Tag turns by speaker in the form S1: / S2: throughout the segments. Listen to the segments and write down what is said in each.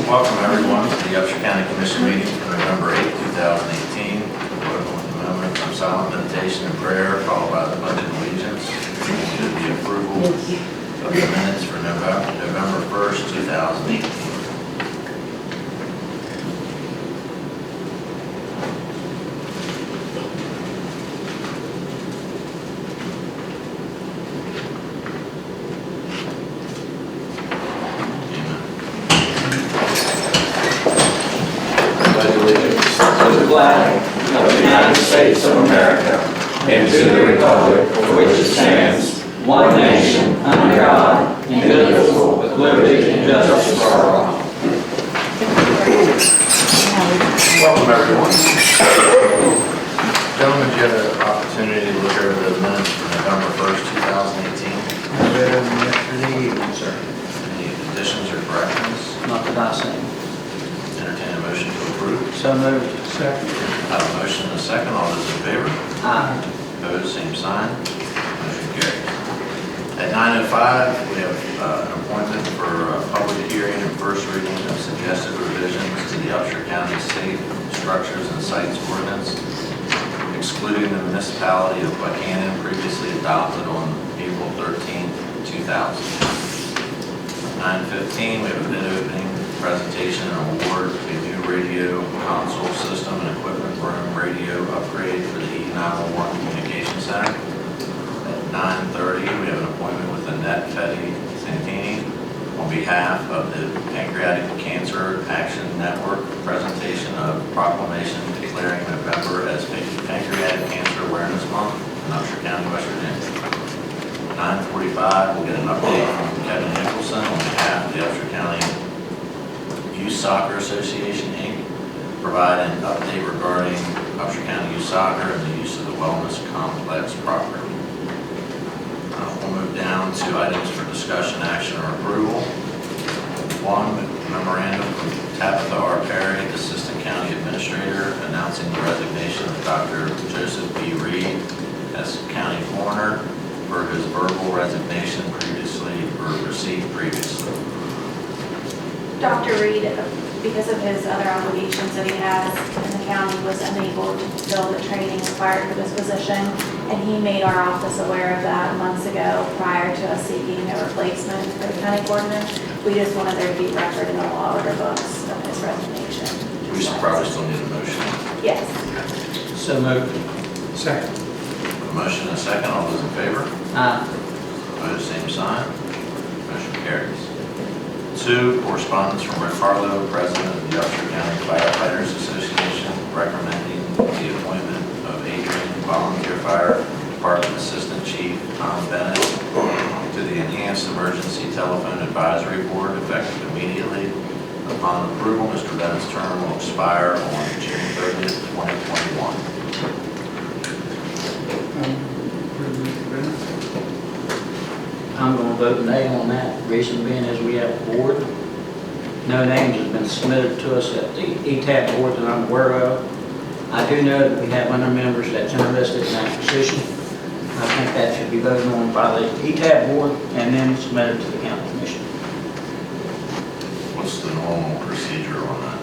S1: Welcome everyone to the Upshur County Commission meeting for November 8, 2018. Welcome with a moment of silent meditation and prayer, followed by the pledge of allegiance. To the approval of the minutes for November 1st, 2018.
S2: Flag of the United States of America and to the republic for which it stands, one nation, under God, indivisible, with liberty and justice for all.
S1: Welcome everyone. Gentlemen, did you have an opportunity to look over the minutes for November 1st, 2018?
S3: I read them yesterday evening, sir.
S1: Any additions or corrections?
S3: Not that I seen.
S1: Entertain a motion to approve.
S3: So moved. Second.
S1: I have a motion and a second. All those in favor?
S3: Aye.
S1: Opposed, same sign. Motion carries. At 9:05, we have an appointment for a public hearing and first reading of suggested revisions to the Upshur County Safe Structures and Sites Ordinance, excluding the municipality of Buchanan, previously adopted on April 13, 2000. 9:15, we have a bid opening, presentation and award to a new radio console system and equipment room radio upgrade for the E911 Communication Center. At 9:30, we have an appointment with Annette Fetty Santini on behalf of the Pancreatic Cancer Action Network, presentation of proclamation declaring November as Pancreatic Cancer Awareness Month in Upshur County, West Virginia. 9:45, we'll get an update from Kevin Nicholson on behalf of the Upshur County Youth Soccer Association, Inc., provide an update regarding Upshur County Youth Soccer and the use of the Wellness Complex property. We'll move down to items for discussion, action, or approval. One, memorandum from Tabitha R. Perry, Assistant County Administrator, announcing the resignation of Dr. Joseph B. Reed as County Coroner for his verbal resignation received previously.
S4: Dr. Reed, because of his other obligations that he has in the county, was unable to fulfill the training required for this position, and he made our office aware of that months ago prior to us seeking a replacement for the county coordinator. We just wanted there to be record in the law order books of his resignation.
S1: We should probably still need a motion.
S4: Yes.
S3: So moved. Second.
S1: A motion and a second. All those in favor?
S3: Aye.
S1: Opposed, same sign. Motion carries. 2, correspondence from Rick Harlow, President of the Upshur County Firefighters Association, recommending the appointment of Adrian, Volunteer Fire Department Assistant Chief Tom Bennett, to the Enhanced Emergency Telephone Advisory Board, effective immediately. Upon approval, Mr. Bennett's term will expire on June 30th, 2021.
S3: I'm going to vote nay on that. Reason being is we have a board. No names have been submitted to us at the ETAP board that I'm aware of. I do know that we have other members that's interested in that position. I think that should be voted on by the ETAP board and then submitted to the county commission.
S1: What's the normal procedure on that?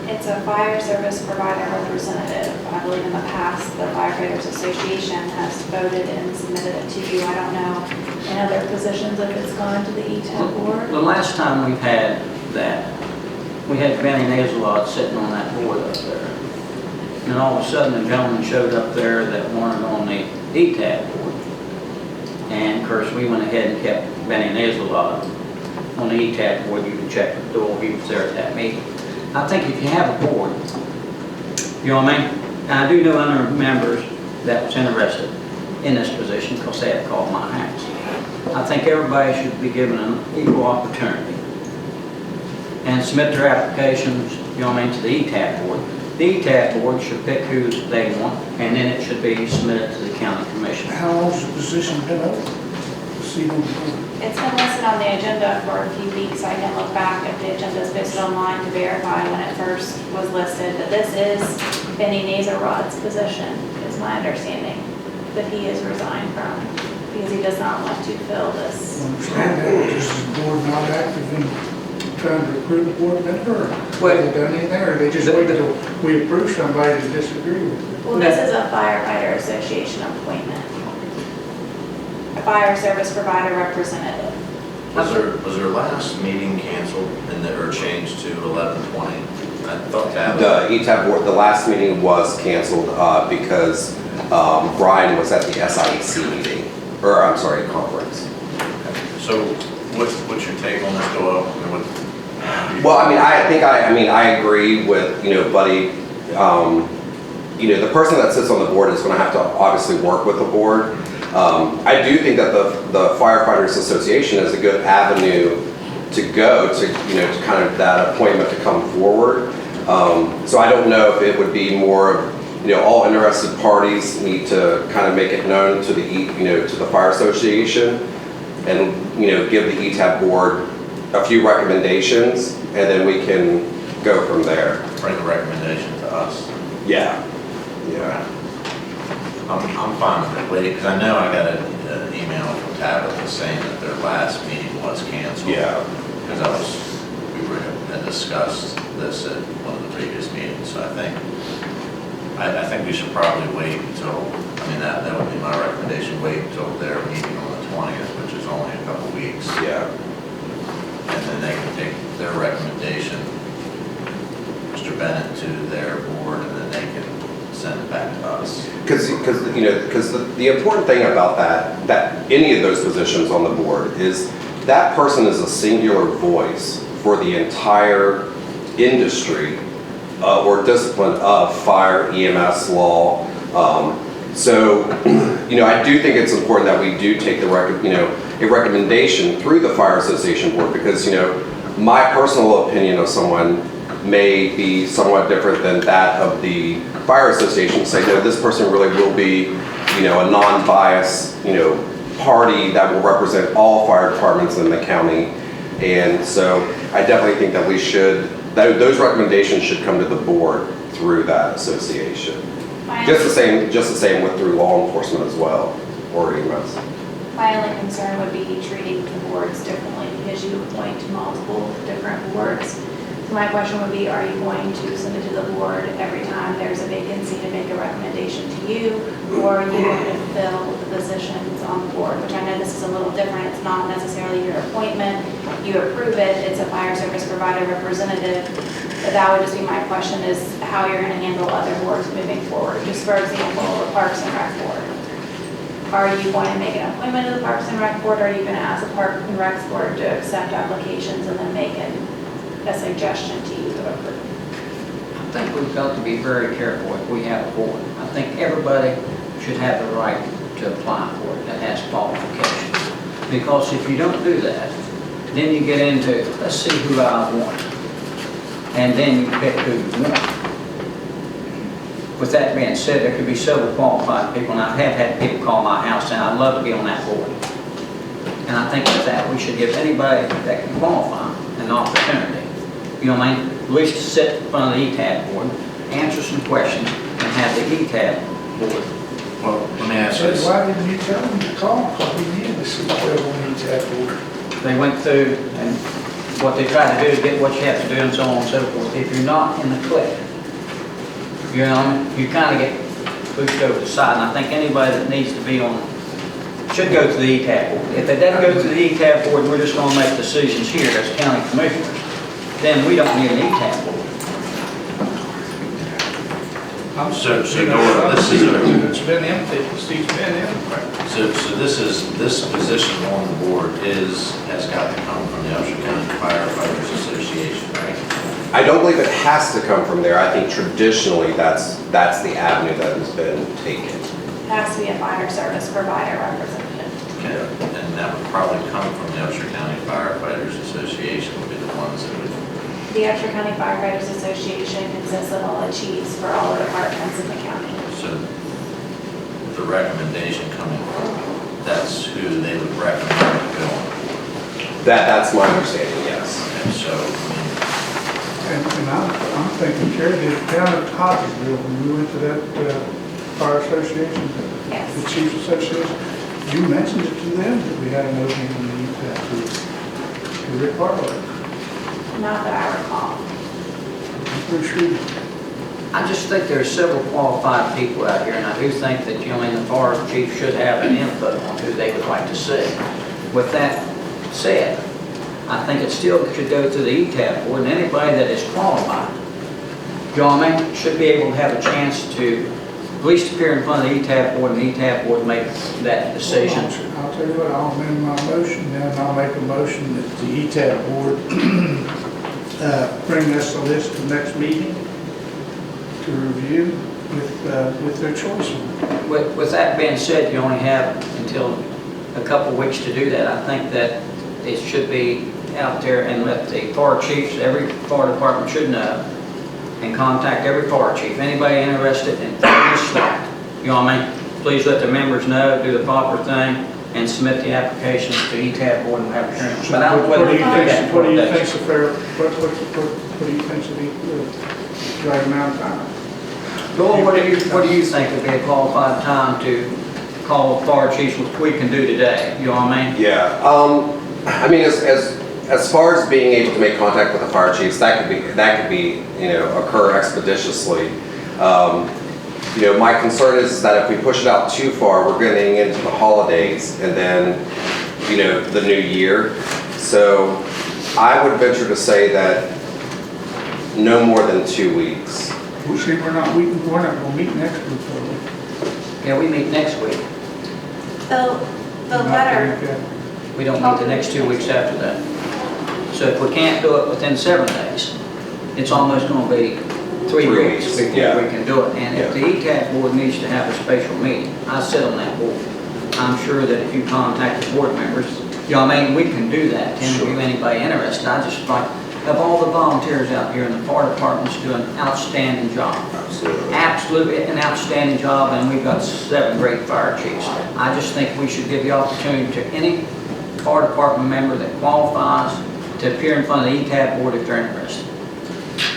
S4: It's a fire service provider representative. I believe in the past, the Firefighters Association has voted and submitted it to you. I don't know in other positions if it's gone to the ETAP board.
S3: The last time we've had that, we had Benny Nazelot sitting on that board up there. And then all of a sudden, a gentleman showed up there that wanted on the ETAP board. And of course, we went ahead and kept Benny Nazelot on the ETAP board. You can check the door, he was there at that meeting. I think if you have a board, you know what I mean? And I do know other members that was interested in this position because they had called my house. I think everybody should be given an equal opportunity and submit their applications, you know what I mean, to the ETAP board. The ETAP board should pick who they want, and then it should be submitted to the county commission.
S5: How long's the position been open?
S4: It's been listed on the agenda for a few weeks. I can look back if the agenda is posted online to verify when it first was listed. But this is Benny Nazarod's position, is my understanding, that he is resigned from because he does not want to fill this.
S5: I understand that, but this is the board not active in trying to recruit a board member? Or
S3: Well-
S5: have they done anything, or they just wait until we approve somebody to disagree with it?
S4: Well, this is a firefighter association appointment. A fire service provider representative.
S1: Was their last meeting canceled or changed to 11/20? I thought that
S6: The ETAB board, the last meeting was canceled because Brian was at the SIEC meeting, or I'm sorry, conference.
S1: So what's your take on this, Doyle?
S6: Well, I mean, I agree with, Buddy. The person that sits on the board is going to have to obviously work with the board. I do think that the Firefighters Association is a good avenue to go to, to kind of that appointment to come forward. So I don't know if it would be more of, all interested parties need to kind of make it known to to the Fire Association and, give the ETAB board a few recommendations, and then we can go from there.
S1: Bring a recommendation to us.
S6: Yeah.
S1: I'm fine with it, wait, because I know I got an email from Tabitha saying that their last meeting was canceled.
S6: Yeah.
S1: Because we had discussed this at one of the previous meetings, so I think we should probably wait until, that would be my recommendation, wait until their meeting on the 20th, which is only a couple weeks.
S6: Yeah.
S1: And then they can take their recommendation, Mr. Bennett, to their board, and then they can send it back to us.
S6: Because the important thing about that any of those positions on the board is that person is a singular voice for the entire industry or discipline of fire, EMS, law. So I do think it's important that we do take a recommendation through the Fire Association board, because my personal opinion of someone may be somewhat different than that of the Fire Association. Say, no, this person really will be, a non-biased, party that will represent all fire departments in the county. And so I definitely think that those recommendations should come to the board through that association. Just the same with through law enforcement as well, or EMS.
S4: My only concern would be treating the boards differently because you appoint multiple different boards. So my question would be, are you going to send it to the board every time there's a vacancy to make a recommendation to you? Or are you going to fill the positions on the board? Which I know this is a little different. It's not necessarily your appointment. You approve it. It's a fire service provider representative. But that would just be my question, is how you're going to handle other boards moving forward. Just for example, the Parks and Rec board. Are you going to make an appointment to the Parks and Rec board? Or are you going to ask the Parks and Rec board to accept applications and then make a suggestion to you to approve?
S3: I think we've got to be very careful if we have a board. I think everybody should have the right to apply for it that has qualifications. Because if you don't do that, then you get into, let's see who I want. And then you pick who you want. With that being said, there could be several qualified people, and I have had people call my house saying, I'd love to be on that board. And I think with that, we should give anybody that can qualify an opportunity. You know what I mean? At least sit in front of the ETAB board, answer some questions, and have the ETAB board.
S1: Well, let me ask
S5: So
S1: this.
S5: why didn't you tell them to call? Because we needed to see if everyone needs that board.
S3: They went through, and what they try to do is get what you have to do and so on and so forth. If you're not in the clique, you kind of get pushed over the side. And I think anybody that needs to be on, should go to the ETAB board. If they doesn't go to the ETAB board, we're just going to make decisions here as county commissioners. Then we don't need an ETAB board.
S1: So Nora, this is
S5: It's been empty, the seat's been empty.
S1: so this position on the board has got to come from the Upshur County Firefighters Association, right?
S6: I don't believe it has to come from there. I think traditionally that's the avenue that has been taken.
S4: It has to be a fire service provider representative.
S1: Okay, and that would probably come from the Upshur County Firefighters Association would be the ones that would.
S4: The Upshur County Firefighters Association consists of all the chiefs for all the departments in the county.
S1: So the recommendation coming from, that's who they would recommend to go on.
S6: That's my understanding, yes.
S1: And so,
S5: And I'm thinking, Carrie, did it down at Hodgesville, when we went to that fire association,
S4: Yes.
S5: the chiefs association, you mentioned it to them that we had an opening in the ETAB to Rick Harlow.
S4: Not that I recall.
S5: Pretty sure.
S3: I just think there's several qualified people out here, and I do think that, the fire chief should have an input on who they would like to see. With that said, I think it still should go to the ETAP board, and anybody that is qualified, should be able to have a chance to at least appear in front of the ETAP board, and the ETAP board make that decision.
S5: I'll tell you what, I'll amend my motion, then I'll make a motion that the ETAP board bring us a list of next meeting to review with their choice.
S3: With that being said, you only have until a couple of weeks to do that. I think that it should be out there and let the fire chiefs, every fire department should know, and contact every fire chief. Anybody interested in this slot, please let the members know, do the proper thing, and submit the applications to ETAP board and have a hearing. But I don't know whether we can do that in 4 days.
S5: What do you think's the right amount of time?
S3: Joel, what do you think would be a qualified time to call fire chiefs, which we can do today? You know what I mean?
S6: Yeah, I mean, as far as being able to make contact with the fire chiefs, that could be, occur expeditiously. My concern is that if we push it out too far, we're getting into the holidays and then, the new year. So I would venture to say that no more than 2 weeks.
S5: Well, see, we're not going to meet next week, are we?
S3: Yeah, we meet next week.
S4: The letter,
S3: We don't meet the next 2 weeks after that. So if we can't do it within 7 days, it's almost going to be 3 weeks before
S6: yeah.
S3: we can do it. And if the ETAP board needs to have a special meeting, I sit on that board. I'm sure that if you contact the board members, we can do that. Interview anybody interested. I just like, of all the volunteers out here in the fire departments do an outstanding job. Absolutely an outstanding job, and we've got 7 great fire chiefs. I just think we should give the opportunity to any fire department member that qualifies to appear in front of the ETAP board if they're interested.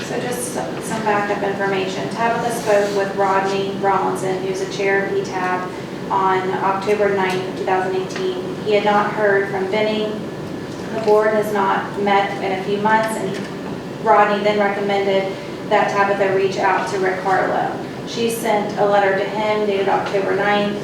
S4: so just some backup information. Tabitha spoke with Rodney Rawlinson, who's the chair of ETAP, on October 9th of 2018. He had not heard from Benny. The board has not met in a few months, and Rodney then recommended that Tabitha reach out to Rick Harlow. She sent a letter to him dated October 9th,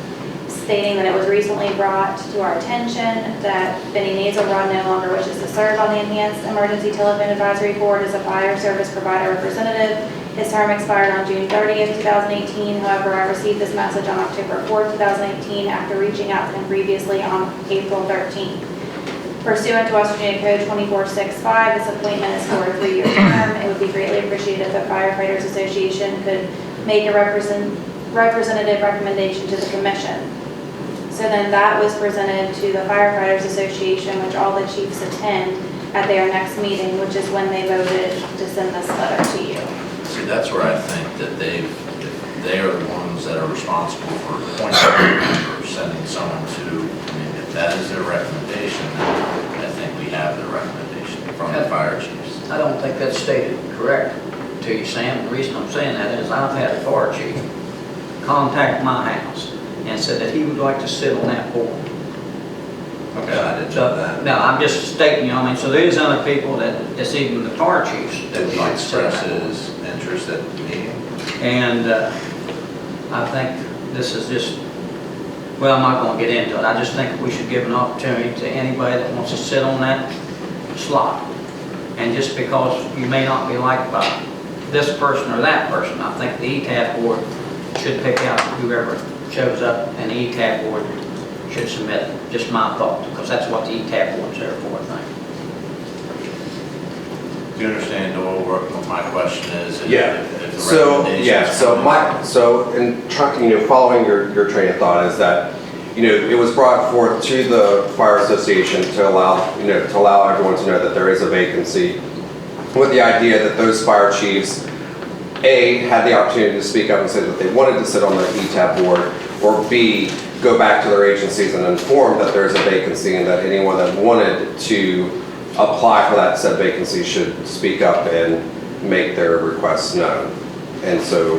S4: stating that it was recently brought to our attention that Benny Nazelrod no longer wishes to serve on the Enhanced Emergency Telephone Advisory Board as a fire service provider representative. His term expired on June 30th, 2018. However, I received this message on October 4th, 2018 after reaching out to him previously on April 13th. Pursuant to West Virginia Code 2465, this appointment is for a 3-year term. It would be greatly appreciated if the Firefighters Association could make a representative recommendation to the commission. So then that was presented to the Firefighters Association, which all the chiefs attend at their next meeting, which is when they voted to send this letter to you.
S1: See, that's where I think that they are the ones that are responsible for appointing members, sending someone to, if that is their recommendation, then I think we have the recommendation from the fire chiefs.
S3: I don't think that's stated correct to you, Sam. The reason I'm saying that is I've had a fire chief contact my house and said that he would like to sit on that board.
S1: Okay, I didn't know that.
S3: No, I'm just stating, so there is other people that's even the fire chiefs that
S1: Did
S3: would
S1: he
S3: like to sit on
S1: express
S3: that board.
S1: his interest at the meeting?
S3: And I think this is just, well, I'm not going to get into it. I just think we should give an opportunity to anybody that wants to sit on that slot. And just because you may not be liked by this person or that person, I think the ETAP board should pick out whoever shows up, and the ETAP board should submit it. Just my thought, because that's what the ETAP board's there for, I think.
S1: Do you understand, Doyle, what my question is?
S6: Yeah.
S1: If the
S6: So,
S1: recommendations
S6: in following your train of thought is that, it was brought forth to the Fire Association to allow everyone to know that there is a vacancy, with the idea that those fire chiefs, A, had the opportunity to speak up and say that they wanted to sit on the ETAP board, or B, go back to their agencies and inform that there's a vacancy and that anyone that wanted to apply for that said vacancy should speak up and make their requests known. And so,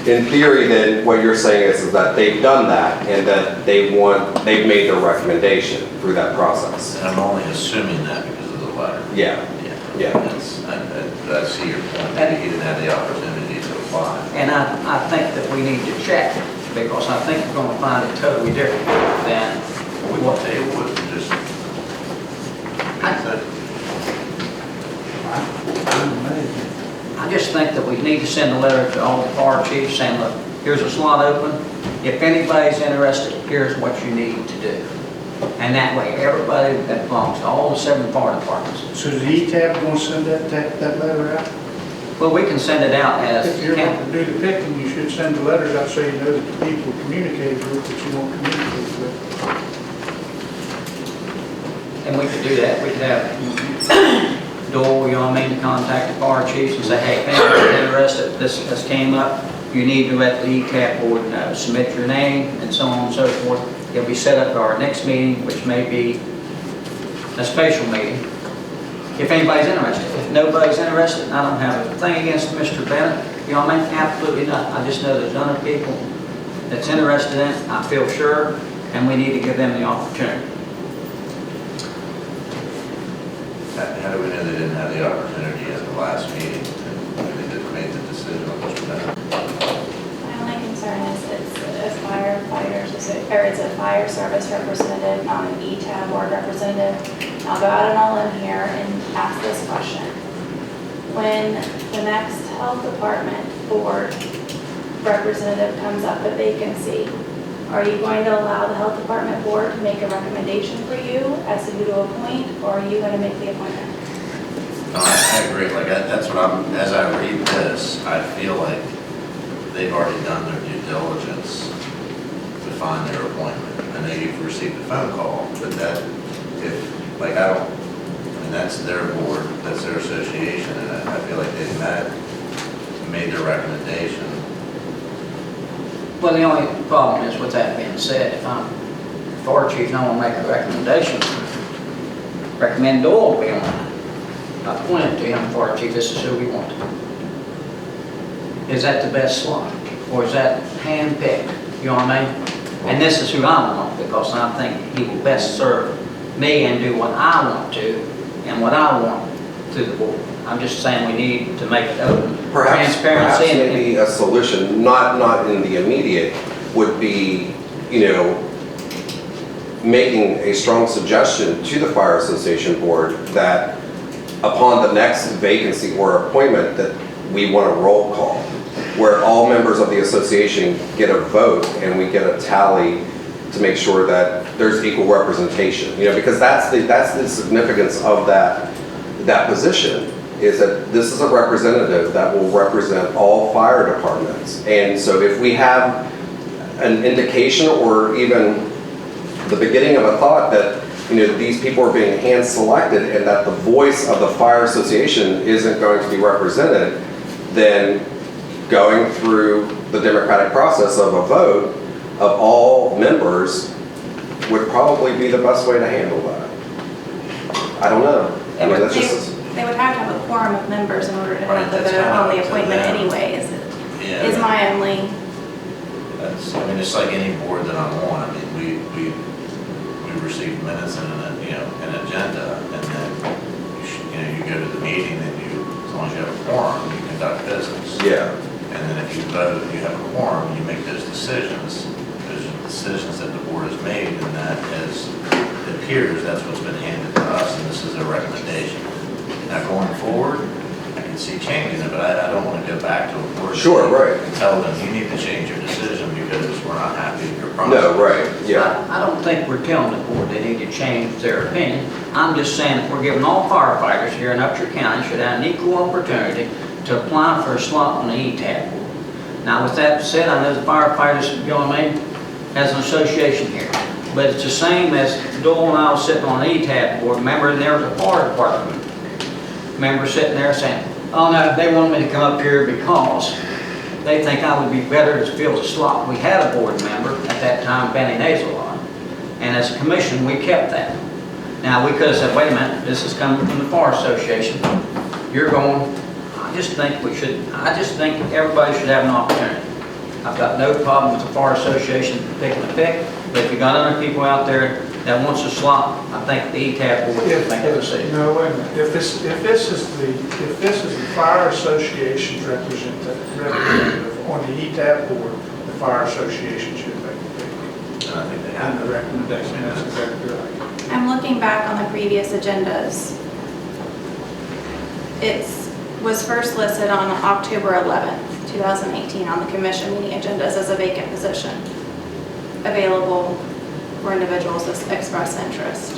S6: in theory, then what you're saying is that they've done that and that they've made their recommendation through that process.
S1: And I'm only assuming that because of the letter.
S6: Yeah.
S1: Yeah,
S6: Yeah.
S1: I see your point, that he didn't have the opportunity to apply.
S3: And I think that we need to check, because I think we're gonna find it totally different than
S1: We
S3: what
S1: want to, would just.
S5: I'm amazed.
S3: I just think that we need to send a letter to all the fire chiefs saying, look, here's a slot open. If anybody's interested, here's what you need to do. And that way, everybody that belongs to all the 7 fire departments.
S5: So is the ETAB going to send that letter out?
S3: Well, we can send it out as,
S5: If you're going to do the picking, you should send the letters out so you know that the people communicated with that you want to communicate with.
S3: and we could do that. We could have Dole, you know what I mean, to contact the fire chiefs and say, hey, if anybody's interested, this came up, you need to let the ECAP board know. Submit your name and so on and so forth. It'll be set up at our next meeting, which may be a special meeting, if anybody's interested. If nobody's interested, I don't have a thing against Mr. Bennett, you know what I mean? Absolutely not. I just know there's other people that's interested in it, I feel sure, and we need to give them the opportunity.
S1: How do we know they didn't have the opportunity at the last meeting, and they didn't make the decision on Mr. Bennett?
S4: My only concern is it's a firefighters, or it's a fire service representative, not an ETAB board representative. I'll go out and all in here and ask this question. When the next health department board representative comes up a vacancy, are you going to allow the health department board to make a recommendation for you as to who to appoint, or are you going to make the appointment?
S1: No, I agree, like, that's what as I read this, I feel like they've already done their due diligence to find their appointment. I know you've received a phone call, but and that's their board, that's their association, and I feel like they've made their recommendation.
S3: Well, the only problem is with that being said, if I'm fire chief and I want to make a recommendation, recommend Doyle be on it. I pointed to him, fire chief, this is who we want. Is that the best slot? Or is that hand-picked? You know what I mean? And this is who I want, because I think he will best serve me and do what I want to and what I want through the board. I'm just saying we need to make it open.
S6: Perhaps
S3: Transparency.
S6: maybe a solution, not in the immediate, would be, making a strong suggestion to the Fire Association Board that upon the next vacancy or appointment that we want a roll call, where all members of the association get a vote and we get a tally to make sure that there's equal representation. Because that's the significance of that position, is that this is a representative that will represent all fire departments. And so if we have an indication or even the beginning of a thought that these people are being hand selected and that the voice of the fire association isn't going to be represented, then going through the democratic process of a vote of all members would probably be the best way to handle that. I don't know. That's just.
S4: They would have to have a quorum of members in order to
S1: Right,
S4: have the
S1: that's
S4: vote
S1: kind of
S4: on
S1: up
S4: the
S1: to
S4: appointment
S1: them.
S4: anyway,
S1: Yeah,
S4: is my only,
S1: it's like any board that I'm on. I mean, we receive minutes and an agenda, and then you go to the meeting, and as long as you have a quorum, you conduct business.
S6: Yeah.
S1: And then if you vote, you have a quorum, you make those decisions. Those are decisions that the board has made, and that as it appears, that's what's been handed to us, and this is a recommendation. Now, going forward, I can see changing it, but I don't want to go back to a board.
S6: Sure, right.
S1: And tell them, you need to change your decision because we're not happy with your process.
S6: No, right, yeah.
S3: I don't think we're telling the board they need to change their opinion. I'm just saying if we're giving all firefighters here in Upshur County should have an equal opportunity to apply for a slot on the ETAB board. Now, with that said, I know the firefighters, you know what I mean, has an association here. But it's the same as Doyle and I was sitting on the ETAB board. Remember, there was a fire department member sitting there saying, oh no, they want me to come up here because they think I would be better to fill the slot. We had a board member at that time, Benny Nazelon, and as a commission, we kept that. Now, we could have said, wait a minute, this is coming from the Fire Association. You're going, I just think everybody should have an opportunity. I've got no problem with the Fire Association picking a pick, but if you got other people out there that wants a slot, I think the ETAB board should make a decision.
S5: No, wait a minute. If this is the Fire Association's representative on the ETAB board, the Fire Association should make the pick.
S1: And I think they
S5: And
S1: have.
S5: the recommendation, that's exactly right.
S4: I'm looking back on the previous agendas. It was first listed on October 11th, 2018 on the commission meeting agendas as a vacant position available for individuals that express interest.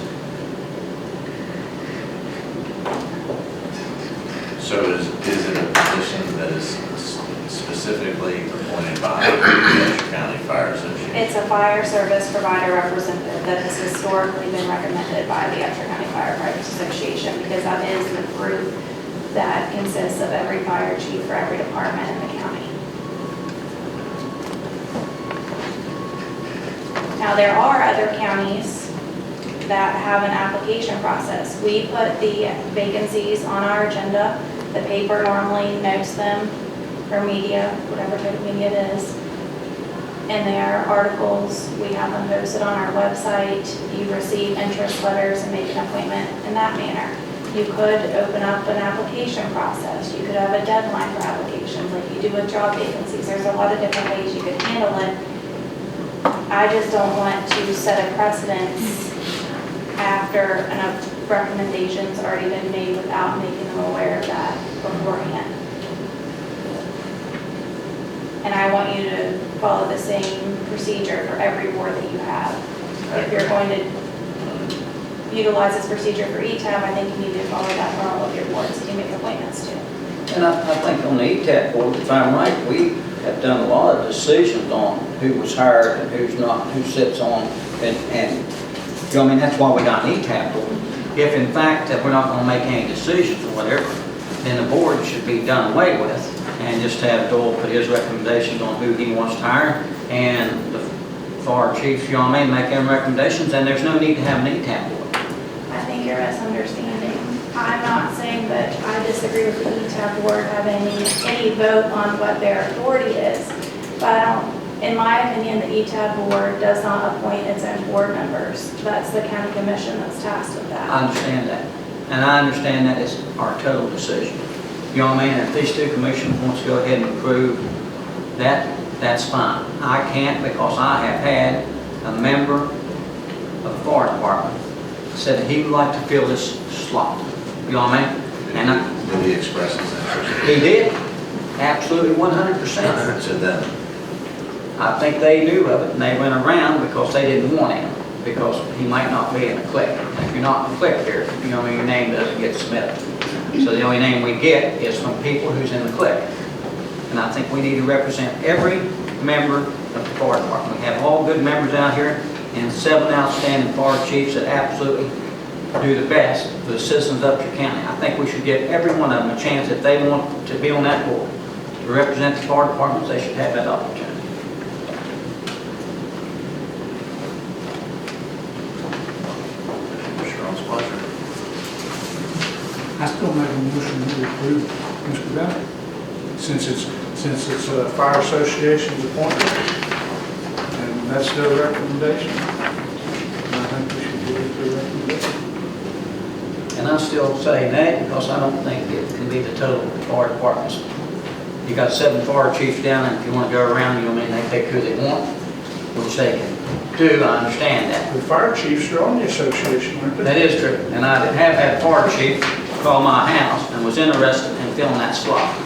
S1: So is it a position that is specifically appointed by the Upshur County Fire Association?
S4: It's a fire service provider representative that has historically been recommended by the Upshur County Firefighters Association because that is the group that consists of every fire chief for every department in the county. Now, there are other counties that have an application process. We put the vacancies on our agenda. The paper normally notes them, or media, whatever type of media it is. And there are articles, we have them posted on our website. You receive interest letters and make an appointment in that manner. You could open up an application process. You could have a deadline for applications like you do with job vacancies. There's a lot of different ways you could handle it. I just don't want to set a precedence after a recommendation's already been made without making them aware of that beforehand. And I want you to follow the same procedure for every board that you have. If you're going to utilize this procedure for ETAB, I think you need to follow that for all of your boards that you make appointments to.
S3: And I think on the ETAB board, if I'm right, we have done a lot of decisions on who was hired and who's not, who sits on, and you know, I mean, that's why we got an ETAB board. If in fact that we're not gonna make any decisions or whatever, then the board should be done away with and just have Doyle put his recommendations on who he wants to hire and the fire chiefs, you know what I mean, make them recommendations, and there's no need to have an ETAB board.
S4: I think you're misunderstanding. I'm not saying that I disagree with the ETAB board having any vote on what their authority is, but I don't, in my opinion, the ETAB board does not appoint its own board members. That's the county commission that's tasked with that.
S3: I understand that, and I understand that it's our total decision. You know what I mean? If these two commissioners want to go ahead and approve that, that's fine. I can't because I have had a member of the fire department said that he would like to fill this slot. You know what I mean? And
S1: Did he express his interest?
S3: he did, absolutely 100%.
S1: To them.
S3: I think they knew of it and they went around because they didn't want him, because he might not be in the clique. If you're not in the clique here, you know, your name doesn't get submitted. So the only name we get is from people who's in the clique. And I think we need to represent every member of the fire department. We have all good members out here and 7 outstanding fire chiefs that absolutely do the best for the citizens of Upshur County. I think we should give every one of them a chance. If they want to be on that board, to represent the fire departments, they should have that opportunity.
S1: Commissioner's pleasure.
S5: I still make a motion to approve Mr. Bennett, since it's a fire association's appointment, and that's their recommendation. And I think we should give it their recommendation.
S3: And I still say nay because I don't think it can be the total fire departments. You got 7 fire chiefs down, and if you want to go around, you know, I mean, they pick who they want, which they can do. I understand that.
S5: The fire chiefs are on the association, aren't they?
S3: That is true. And I have had a fire chief call my house and was interested in filling that slot.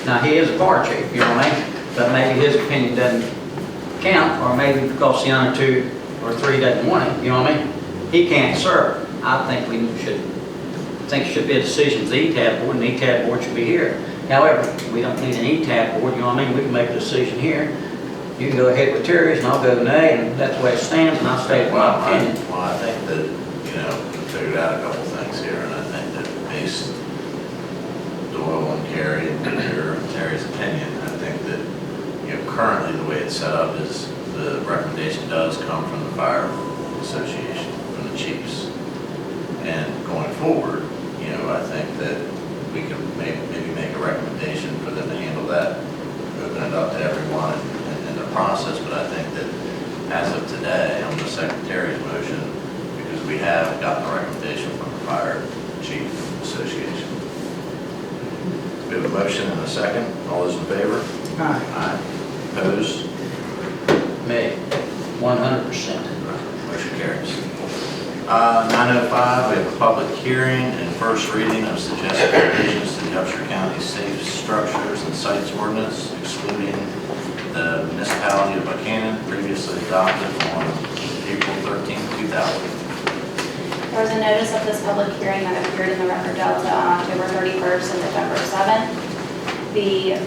S3: Now, he is a fire chief, you know what I mean? But maybe his opinion doesn't count, or maybe because the other 2 or 3 doesn't want him, you know what I mean? He can't serve. I think it should be a decision of the ETAB board, and the ETAB board should be here. However, we don't need an ETAB board, you know what I mean? We can make a decision here. You can go ahead with Terry's, and I'll go nay, and that's the way it stands, and I'll state my opinion.
S1: Well, I think that, you know, we figured out a couple things here, and I think that based Doyle and Carrie and Terry's opinion, I think that, you know, currently the way it's set up is the recommendation does come from the Fire Association, from the chiefs. And going forward, you know, I think that we could maybe make a recommendation for them to handle that, open it up to everyone in the process. But I think that as of today, on the secretary's motion, we We have a motion and a second. All those in favor?
S5: Aye.
S1: Aye. Opposed?
S3: Me, 100%.
S1: Motion carries. 9:05, we have a public hearing and first reading of suggested revisions to the Upshur County Safe Structures and Sites Ordinance, excluding the municipality of Buchanan, previously adopted on April 13, 2000.
S4: There was a notice of this public hearing that appeared in the Record Delta on October 31st and November 7th. The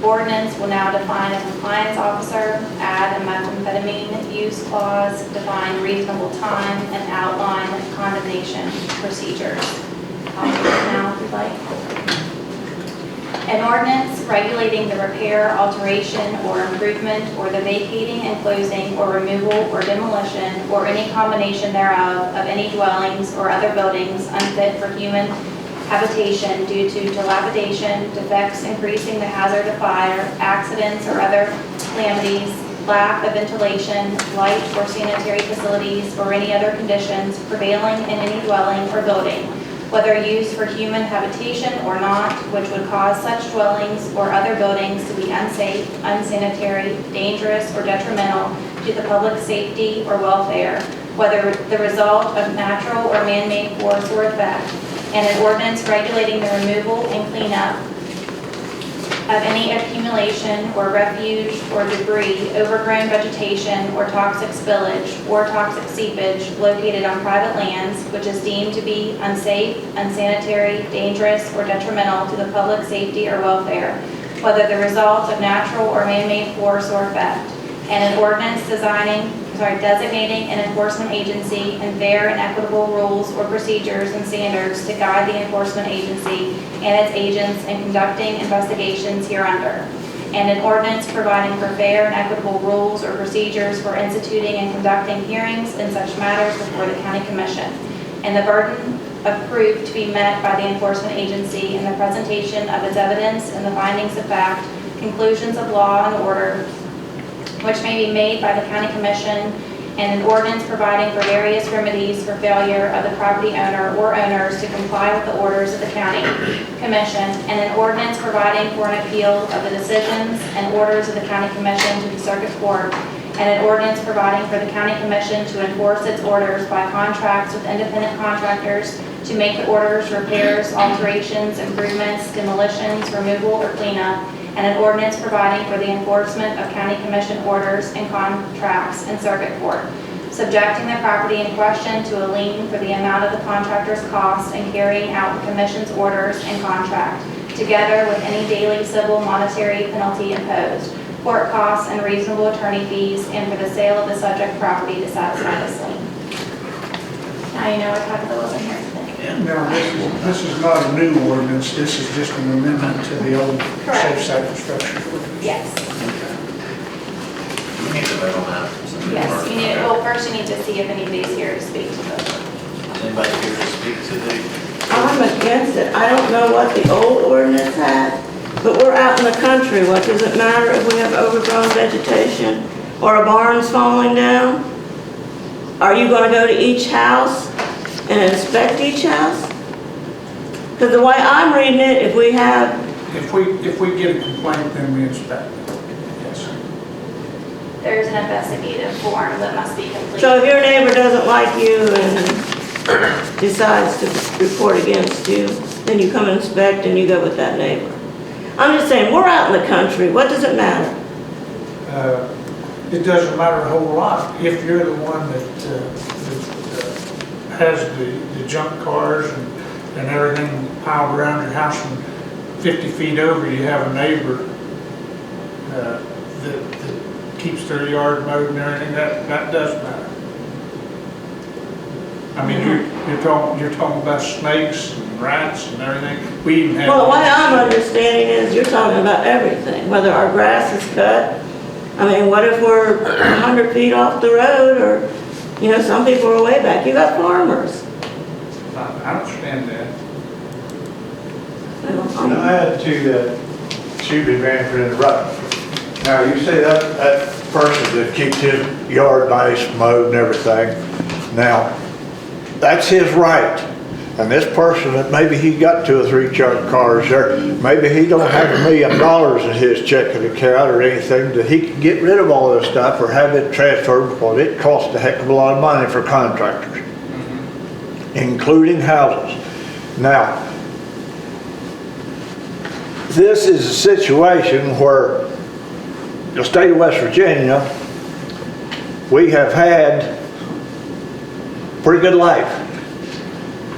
S4: ordinance will now define a compliance officer, add a methamphetamine use clause, define reasonable time, and outline condemnation procedures. I'll read it now if you'd like. An ordinance regulating the repair, alteration, or improvement, or the vacating and closing, or removal, or demolition, or any combination thereof, of any dwellings or other buildings unfit for human habitation due to dilapidation, defects increasing the hazard of fire, accidents or other calamities, lack of ventilation, light or sanitary facilities, or any other conditions prevailing in any dwelling or building, whether used for human habitation or not, which would cause such dwellings or other buildings to be unsafe, unsanitary, dangerous, or detrimental to the public safety or welfare, whether the result of natural or man-made force or effect, and an ordinance regulating the removal and cleanup of any accumulation or refuge or debris, overgrown vegetation, or toxic spillage or toxic seepage located on private lands which is deemed to be unsafe, unsanitary, dangerous, or detrimental to the public safety or welfare, whether the result of natural or man-made force or effect, and an ordinance designating an enforcement agency and fair and equitable rules or procedures and standards to guide the enforcement agency and its agents in conducting investigations hereunder, and an ordinance providing for fair and equitable rules or procedures for instituting and conducting hearings in such matters before the county commission, and the burden of proof to be met by the enforcement agency in the presentation of its evidence and the findings of fact, conclusions of law and order, which may be made by the county commission, and an ordinance providing for various remedies for failure of the property owner or owners to comply with the orders of the county commission, and an ordinance providing for an appeal of the decisions and orders of the county commission to the circuit court, and an ordinance providing for the county commission to enforce its orders by contracts with independent contractors to make the orders, repairs, alterations, improvements, demolitions, removal, or cleanup, and an ordinance providing for the enforcement of county commission orders and contracts in circuit court, subjecting the property in question to a lien for the amount of the contractor's cost in carrying out the commission's orders and contract, together with any daily civil monetary penalty imposed, court costs and reasonable attorney fees, and for the sale of the subject property to satisfy this lien. Now you know what type of bill is in here today.
S5: Now, this is not a new ordinance, this is just an amendment to the old safe site structure ordinance.
S4: Yes.
S1: We need to vote on that.
S4: Yes, you need, well, first you need to see if anybody's here to speak to the.
S1: Is anybody here to speak to the?
S7: I'm against it. I don't know what the old ordinance had, but we're out in the country. What does it matter if we have overgrown vegetation or a barn's falling down? Are you going to go to each house and inspect each house? Because the way I'm reading it, if we have...
S5: If we get a complaint, then we inspect it. Yes.
S4: There's an investigative form that must be completed.
S7: So if your neighbor doesn't like you and decides to report against you, then you come and inspect and you go with that neighbor. I'm just saying, we're out in the country. What does it matter?
S5: It doesn't matter a whole lot if you're the one that has the junk cars and everything piled around your house and 50 feet over, you have a neighbor that keeps their yard mowed and everything, that does matter. I mean, you're talking about snakes and rats and everything. We even have...
S7: Well, the way I'm understanding is you're talking about everything, whether our grass is cut. I mean, what if we're 100 feet off the road, or, you know, some people are way back. You got farmers.
S5: I understand that.
S8: I had to, excuse me, Van, for interrupting. Now, you say that person that keeps his yard nice, mowed and everything, now, that's his right. And this person, that maybe he got 2 or 3 junk cars there, maybe he don't have $1 million in his checking account or anything, that he can get rid of all this stuff or have it transferred, because it costs a heck of a lot of money for contractors, including houses. Now, this is a situation where the state of West Virginia, we have had pretty good life.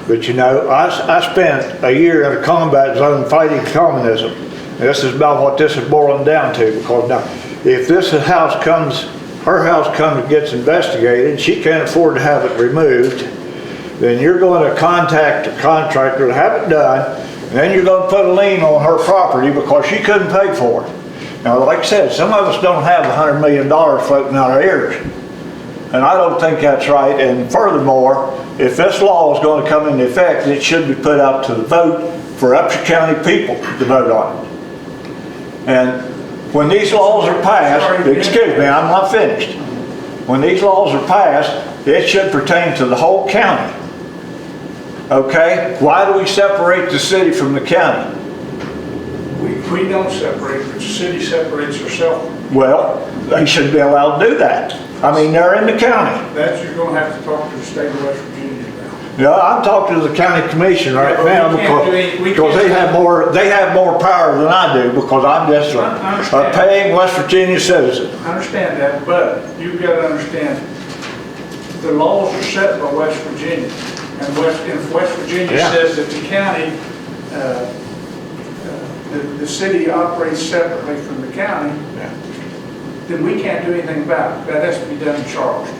S8: But you know, I spent a year in a combat zone fighting communism. And this is about what this is boiling down to, because now, if this house comes, her house comes and gets investigated, she can't afford to have it removed, then you're going to contact a contractor to have it done, and then you're going to put a lien on her property because she couldn't pay for it. Now, like I said, some of us don't have $100 million floating out our ears. And I don't think that's right. And furthermore, if this law is going to come into effect, it should be put out to the vote for Upshur County people to vote on it. And when these laws are passed, excuse me, I'm not finished. When these laws are passed, it should pertain to the whole county. Okay? Why do we separate the city from the county?
S5: We don't separate, but the city separates herself.
S8: Well, they should be allowed to do that. I mean, they're in the county.
S5: That you're gonna have to talk to the state of West Virginia about.
S8: Yeah, I'm talking to the county commission right
S5: Yeah, but
S8: now
S5: we can't do any- we
S8: because
S5: can't-
S8: they have more power than I do, because I'm just
S5: I
S8: a
S5: understand.
S8: paying West Virginia citizen.
S5: I understand that, but you've got to understand, the laws are set by West Virginia. And if West Virginia
S8: Yeah.
S5: says that the county, the city operates separately from the county, then we can't do anything about it. That has to be done in Charleston.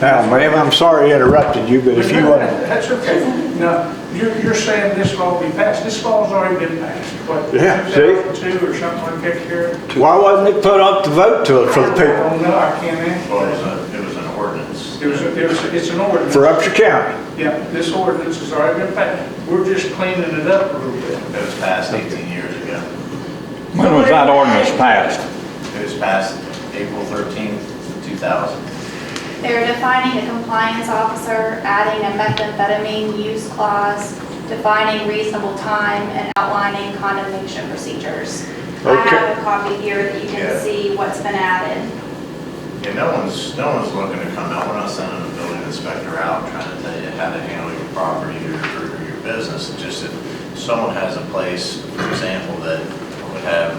S8: Now, ma'am, I'm sorry I interrupted you, but if you want to...
S5: That's okay. Now, you're saying this law will be passed. This law's already been passed. What,
S8: Yeah, see?
S5: 2002 or something like that, Karen?
S8: Why wasn't it put up to vote to it for the
S5: I
S8: people?
S5: don't know, I can't answer
S1: Well,
S5: that.
S1: it was an ordinance.
S5: It's an ordinance.
S8: For Upshur County?
S5: Yeah, this ordinance has already been passed. We're just cleaning it up a little bit.
S1: It was passed 18 years ago.
S2: When was that ordinance passed?
S1: It was passed April 13th, 2000.
S4: They're defining a compliance officer, adding a methamphetamine use clause, defining reasonable time, and outlining condemnation procedures. I
S8: Okay.
S4: have a copy here that you
S1: Yeah.
S4: can see what's been added.
S1: Yeah, no one's looking to come out. We're not sending a building inspector out trying to tell you how to handle your property or your business. It's just that someone has a place, for example, that would have,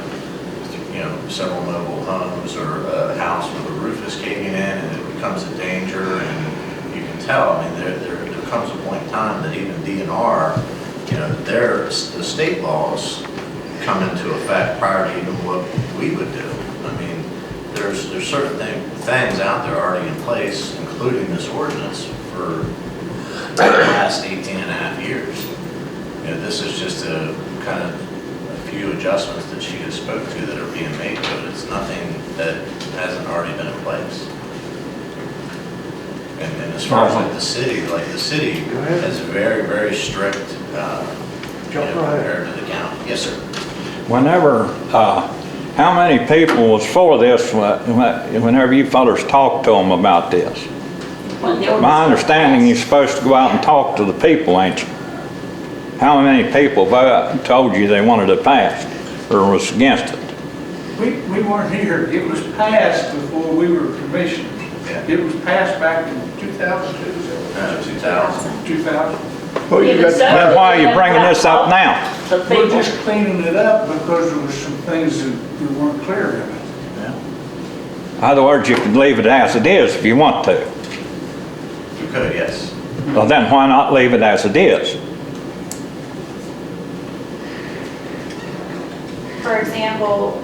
S1: you know, several mobile homes or a house where the roof is caving in and it becomes a danger, and you can tell, I mean, there comes a point in time that even DNR, you know, the state laws come into effect prior to even what we would do. I mean, there's certain things out there already in place, including this ordinance, for the last 18 and a half years. You know, this is just a kind of a few adjustments that she has spoke to that are being made to it. It's nothing that hasn't already been in place. And as far as like the city has very, very strict, you know, compared to the county. Yes, sir.
S2: Whenever, how many people was for this whenever you fellas talked to them about this? My understanding, you're supposed to go out and talk to the people, ain't you? How many people told you they wanted it passed or was against it?
S5: We weren't here. It was passed before we were commissioned.
S1: Yeah.
S5: It was passed back in 2002.
S1: 2000.
S5: 2000.
S8: Well, you got-
S2: Then why are you bringing this up now?
S5: We're just cleaning it up because there were some things that weren't clear in it.
S2: In other words, you could leave it as it is if you want to.
S1: You could, yes.
S2: Well, then why not leave it as it is?
S4: For example,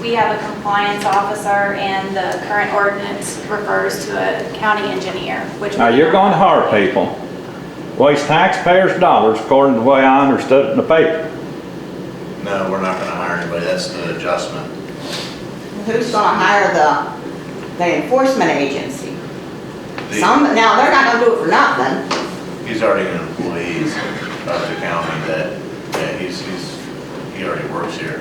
S4: we have a compliance officer and the current ordinance refers to a county engineer, which.
S2: Now, you're going to hire people, waste taxpayers' dollars according to the way I understood it in the paper.
S1: No, we're not going to hire anybody. That's the adjustment.
S9: Who's gonna hire the enforcement agency?
S1: The-
S9: Now, they're not gonna do it for nothing.
S1: He's already an employee of the county that, yeah, he already works here.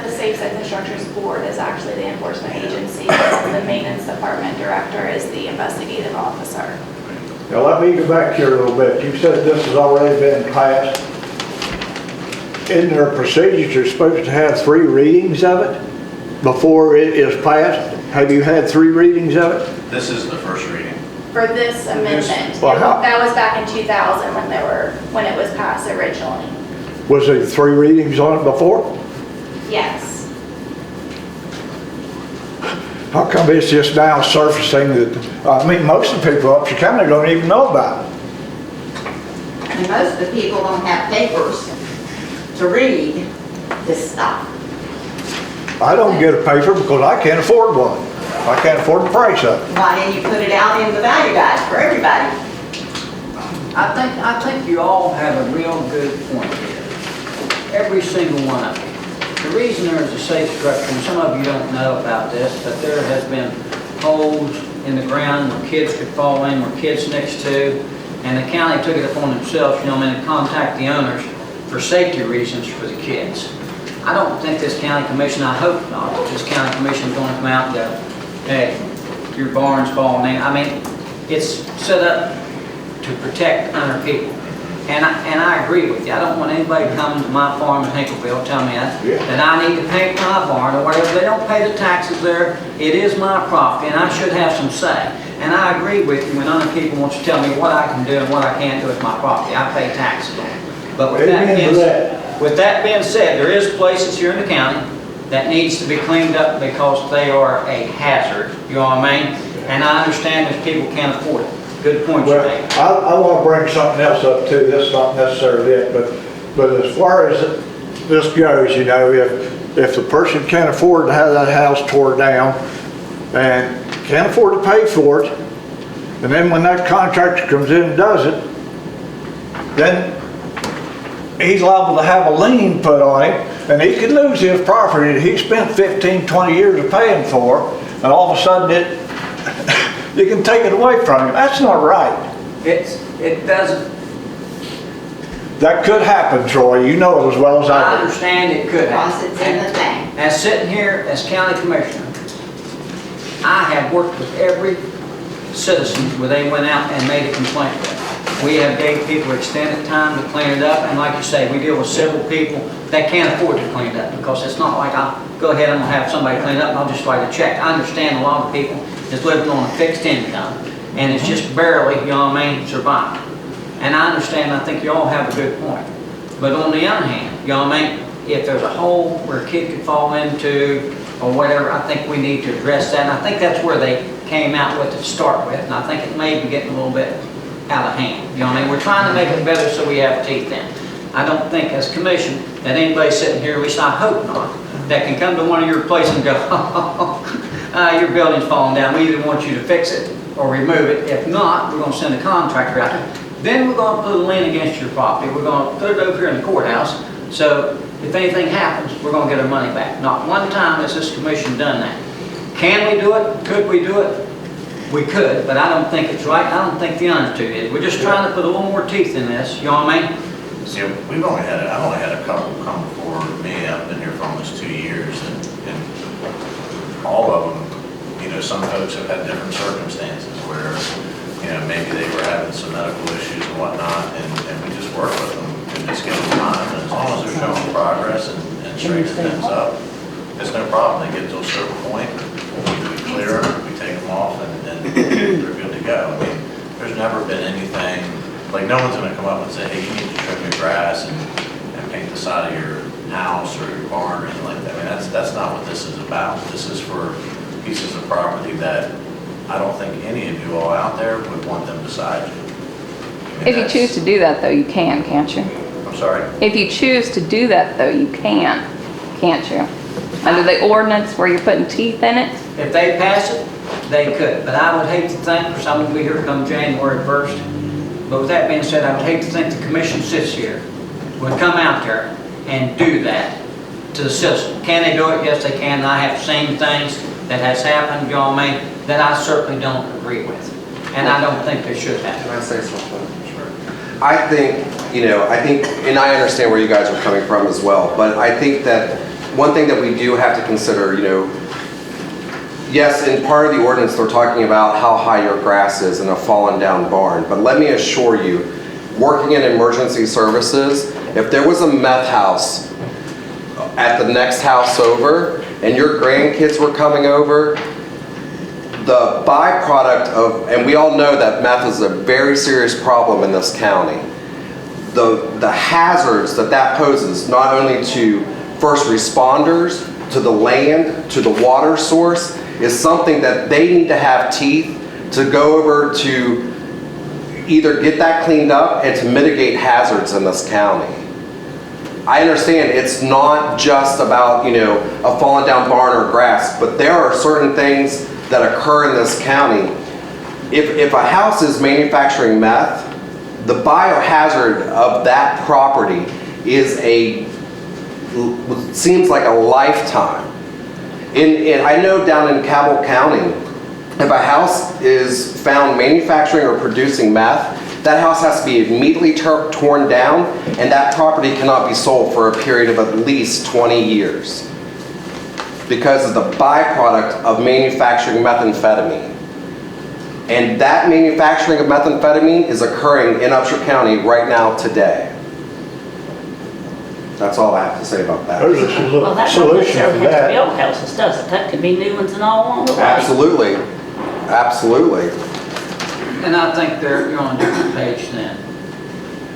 S4: The Safe Site Constructions Board is actually the enforcement agency. The maintenance department director is the investigative officer.
S8: Now, let me go back here a little bit. You said this has already been passed. In their procedures, you're supposed to have 3 readings of it before it is passed. Have you had 3 readings of it?
S1: This is the first reading.
S4: For this amendment,
S8: Well, how-
S4: that was back in 2000 when it was passed originally.
S8: Was there 3 readings on it before?
S4: Yes.
S8: How come it's just now surfacing that, I mean, most of the people up Upshur County don't even know about it.
S9: And most of the people don't have papers to read this stuff.
S8: I don't get a paper because I can't afford one. I can't afford the price of it.
S9: Why didn't you put it out in the value guide for everybody?
S3: I think you all have a real good point here. Every single one of you. The reason there is a safe structure, and some of you don't know about this, but there has been holes in the ground where kids could fall in, where kids next to, and the county took it upon themselves, to contact the owners for safety reasons for the kids. I don't think this county commission, I hope not, this county commission is going to come out and go, hey, your barn's falling in. I mean, it's set up to protect other people. And I agree with you. I don't want anybody coming to my farm in Hinkleville telling me that I need to paint my barn or whatever. They don't pay the taxes there. It is my property, and I should have some say. And I agree with you when other people want to tell me what I can do and what I can't do with my property. I pay taxes on it. But with that being said, there is places here in the county that needs to be cleaned up because they are a hazard. You know what I mean? And I understand that people can't afford it. Good point you
S8: Well,
S3: make.
S8: I want to bring something else up too. This is not necessarily it, but as far as this goes, if the person can't afford to have that house tore down and can't afford to pay for it, and then when that contractor comes in and does it, then he's liable to have a lien put on him, and he could lose his property that he spent 15, 20 years of paying for, and all of a sudden you can take it away from him. That's not right.
S3: It doesn't.
S8: That could happen, Troy. You know it as well as
S3: I
S8: I do.
S3: understand it could
S9: Once
S3: happen.
S9: it's in the thing.
S3: As sitting here as county commissioner, I have worked with every citizen where they went out and made a complaint with. We have gave people extended time to clean it up, and like you say, we deal with several people that can't afford to clean it up, because it's not like I'll go ahead and have somebody clean it up and I'll just write a check. I understand a lot of people is living on a fixed income, and it's just barely, surviving. And I understand, I think you all have a good point. But on the other hand, if there's a hole where a kid could fall into or whatever, I think we need to address that. And I think that's where they came out with it to start with. And I think it may be getting a little bit out of hand. We're trying to make it better so we have teeth in. I don't think as commission that anybody sitting here, at least I hope not, that can come to one of your places and go, your building's falling down. We either want you to fix it or remove it. If not, we're going to send a contractor out there. Then we're going to put a lien against your property. We're going to put it over here in the courthouse. So if anything happens, we're going to get our money back. Not one time has this commission done that. Can we do it? Could we do it? We could, but I don't think it's right. I don't think the others two is. We're just trying to put a little more teeth in this. You know what I mean?
S1: See, I've only had a couple come before me. I've been here for almost 2 years, and all of them, some folks have had different circumstances where, maybe they were having some medical issues and whatnot, and we just work with them and just give them time. And as long as they're showing progress and straightening things up, it's no problem. They get to a certain point, we clear them, we take them off, and they're good to go. I mean, there's never been anything, like no one's gonna come up and say, hey, you need to trim your grass and paint the side of your house or your barn or anything like that. I mean, that's not what this is about. This is for pieces of property that I don't think any of you all out there would want them beside you. I mean,
S10: If you choose to do that, though, you can, can't you?
S1: I'm sorry?
S10: If you choose to do that, though, you can, can't you? Under the ordinance where you're putting teeth in it?
S3: If they pass it, they could. But I would hate to think, for someone to be here come January 1st. But with that being said, I would hate to think the commission sits here, would come out there and do that to the citizen. Can they do it? Yes, they can. And I have seen things that has happened, that I certainly don't agree with. And I don't think they should happen.
S6: Can I say something? Sure. I think, and I understand where you guys are coming from as well, but I think that one thing that we do have to consider, Yes, in part of the ordinance, they're talking about how high your grass is in a fallen down barn. But let me assure you, working in emergency services, if there was a meth house at the next house over and your grandkids were coming over, the byproduct of, and we all know that meth is a very serious problem in this county, the hazards that poses not only to first responders, to the land, to the water source, is something that they need to have teeth to go over to either get that cleaned up and to mitigate hazards in this county. I understand it's not just about, a fallen down barn or grass, but there are certain things that occur in this county. If a house is manufacturing meth, the biohazard of that property is seems like a lifetime. I know down in Cabell County, if a house is found manufacturing or producing meth, that house has to be immediately torn down, and that property cannot be sold for a period of at least 20 years because of the byproduct of manufacturing methamphetamine. And that manufacturing of methamphetamine is occurring in Upshur County right now today. That's all I have to say about that.
S8: There's a
S11: Well, that don't
S8: solution
S11: necessarily
S8: to
S11: have to be
S8: that.
S11: old houses, does it? That could be new ones and all along the way.
S6: Absolutely. Absolutely.
S3: And I think you're on a different page than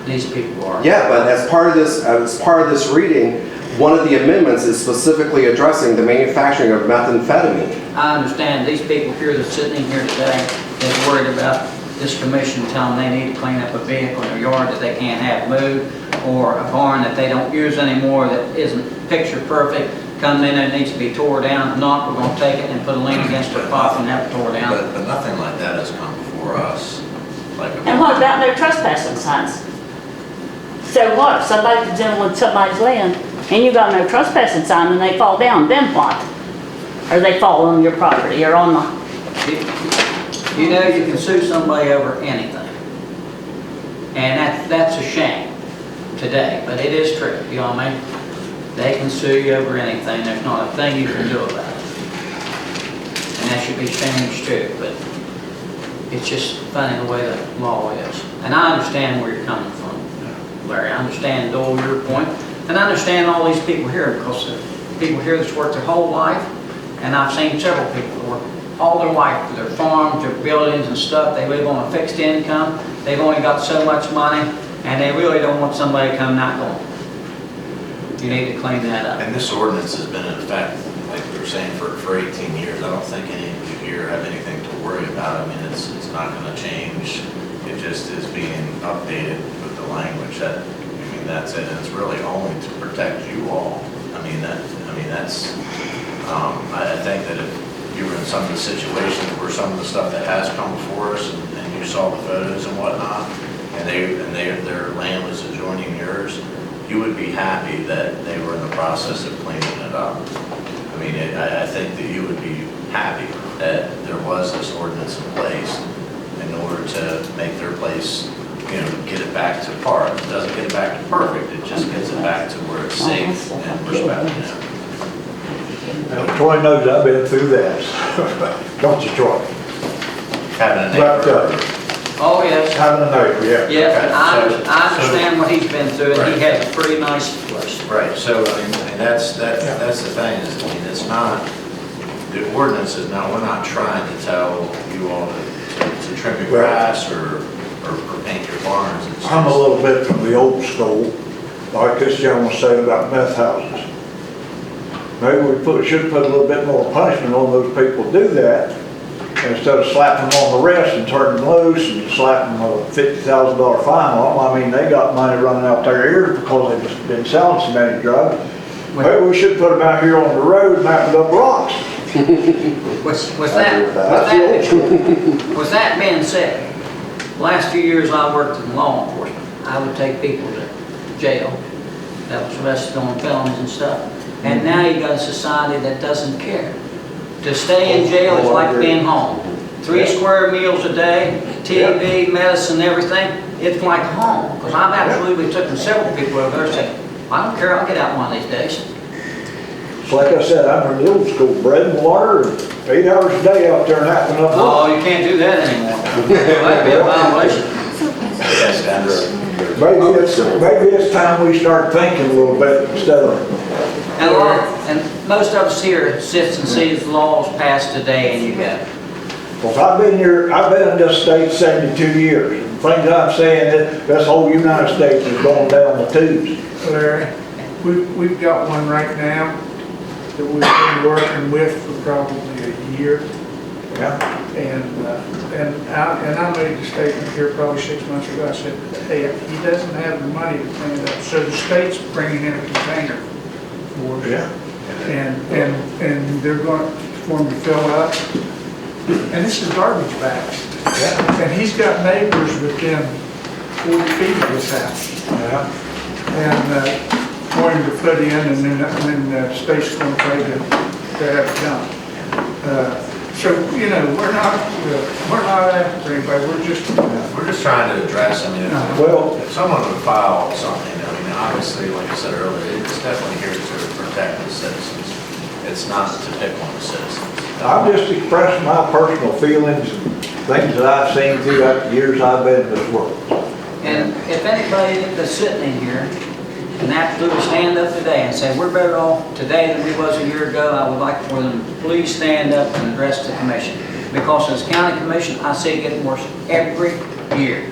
S3: these people are.
S6: Yeah, but as part of this reading, one of the amendments is specifically addressing the manufacturing of methamphetamine.
S3: I understand these people here that's sitting in here today, that's worried about this commission telling them they need to clean up a vehicle in their yard that they can't have moved, or a barn that they don't use anymore that isn't picture perfect, comes in and needs to be tore down. If not, we're gonna take it and put a lien against their pocket and have it tore down.
S1: But nothing like that has come before us.
S11: And what about no trespassing signs? So what, if somebody comes in with somebody's land and you got no trespassing sign and they fall down, then what? Or they fall on your property or on the,
S3: You know, you can sue somebody over anything. And that's a shame today, but it is true, you know what I mean? They can sue you over anything, there's not a thing you can do about it. And that should be changed too, but it's just funny the way the law is. And I understand where you're coming from, Larry, I understand all your point, and I understand all these people here, because the people here that's worked their whole life, and I've seen several people that work all their life for their farms, their buildings and stuff. They live on a fixed income. They've only got so much money, and they really don't want somebody to come knock on them. You need to clean that up.
S1: And this ordinance has been in effect, like we were saying, for 18 years. I don't think any of you here have anything to worry about. I mean, it's not going to change. It just is being updated with the language that's it. And it's really only to protect you all. I think that if you were in some of the situations where some of the stuff that has come before us and you saw the photos and whatnot, and their land was adjoining yours, you would be happy that they were in the process of cleaning it up. I mean, I think that you would be happy that there was this ordinance in place in order to make their place, get it back to par. It doesn't get it back to perfect, it just gets it back to where it's safe and respected.
S8: Troy knows I've been through that. Don't you, Troy?
S1: Having a
S8: But,
S1: neighbor.
S3: Oh, yes.
S8: having a neighbor, yeah.
S3: Yes, I understand what he's been through, and he has a pretty nice place.
S1: Right, so, I mean, that's the thing, is, it's not, the ordinance is not, we're not trying to tell you all to trim your grass or paint your barns. It's
S8: I'm a
S1: just-
S8: little bit from the old school, like this gentleman said about meth houses. Maybe we should put a little bit more punishment on those people who do that, instead of slapping them on the wrist and turning them loose and slapping them a $50,000 fine on them. I mean, they got money running out their ears because they've just been selling so many drugs. Maybe we should put them out here on the road mapping up rocks.
S3: With that being said, the last few years I worked in law enforcement, I would take people to jail that was arrested on felonies and stuff. And now you got a society that doesn't care. To stay in jail is like being home. 3 square meals a day, TV, medicine, everything, it's like home. Because I've absolutely taken several people over there saying, I don't care, I'll get out one of these days.
S8: It's like I said, I'm from the old school, bread and water, 8 hours a day out there and happing up.
S3: Oh, you can't do that anymore. That'd be a violation.
S1: Yes, Dennis.
S8: Maybe it's time we start thinking a little bit instead of,
S3: And most of us here sits and sees laws passed today and you got it.
S8: well, I've been in this state 72 years. And things I'm saying that this whole United States is going down the tubes.
S5: Larry, we've got one right now that we've been working with for probably a year.
S8: Yeah.
S5: And I made the statement here probably 6 months ago. I said, hey, he doesn't have the money to clean it up. So the state's bringing in a container for us.
S8: Yeah.
S5: And they're going for him to fill up. And this is garbage bags.
S8: Yeah.
S5: And he's got neighbors within 40 feet of his house.
S8: Yeah.
S5: And for him to put in, and then the state's going to pay to have it done. So, you know, we're not after anybody, we're just
S1: trying to address, I mean,
S8: Well,
S1: if someone would file something, I mean, obviously, like I said earlier, it's definitely here to protect the citizens. It's not to pick on the citizens.
S8: I'm just expressing my personal feelings and things that I've seen throughout the years I've been in this world.
S3: And if anybody that's sitting in here can absolutely stand up today and say, we're better off today than we was a year ago, I would like for them to please stand up and address the commission. Because as county commission, I see it getting worse every year.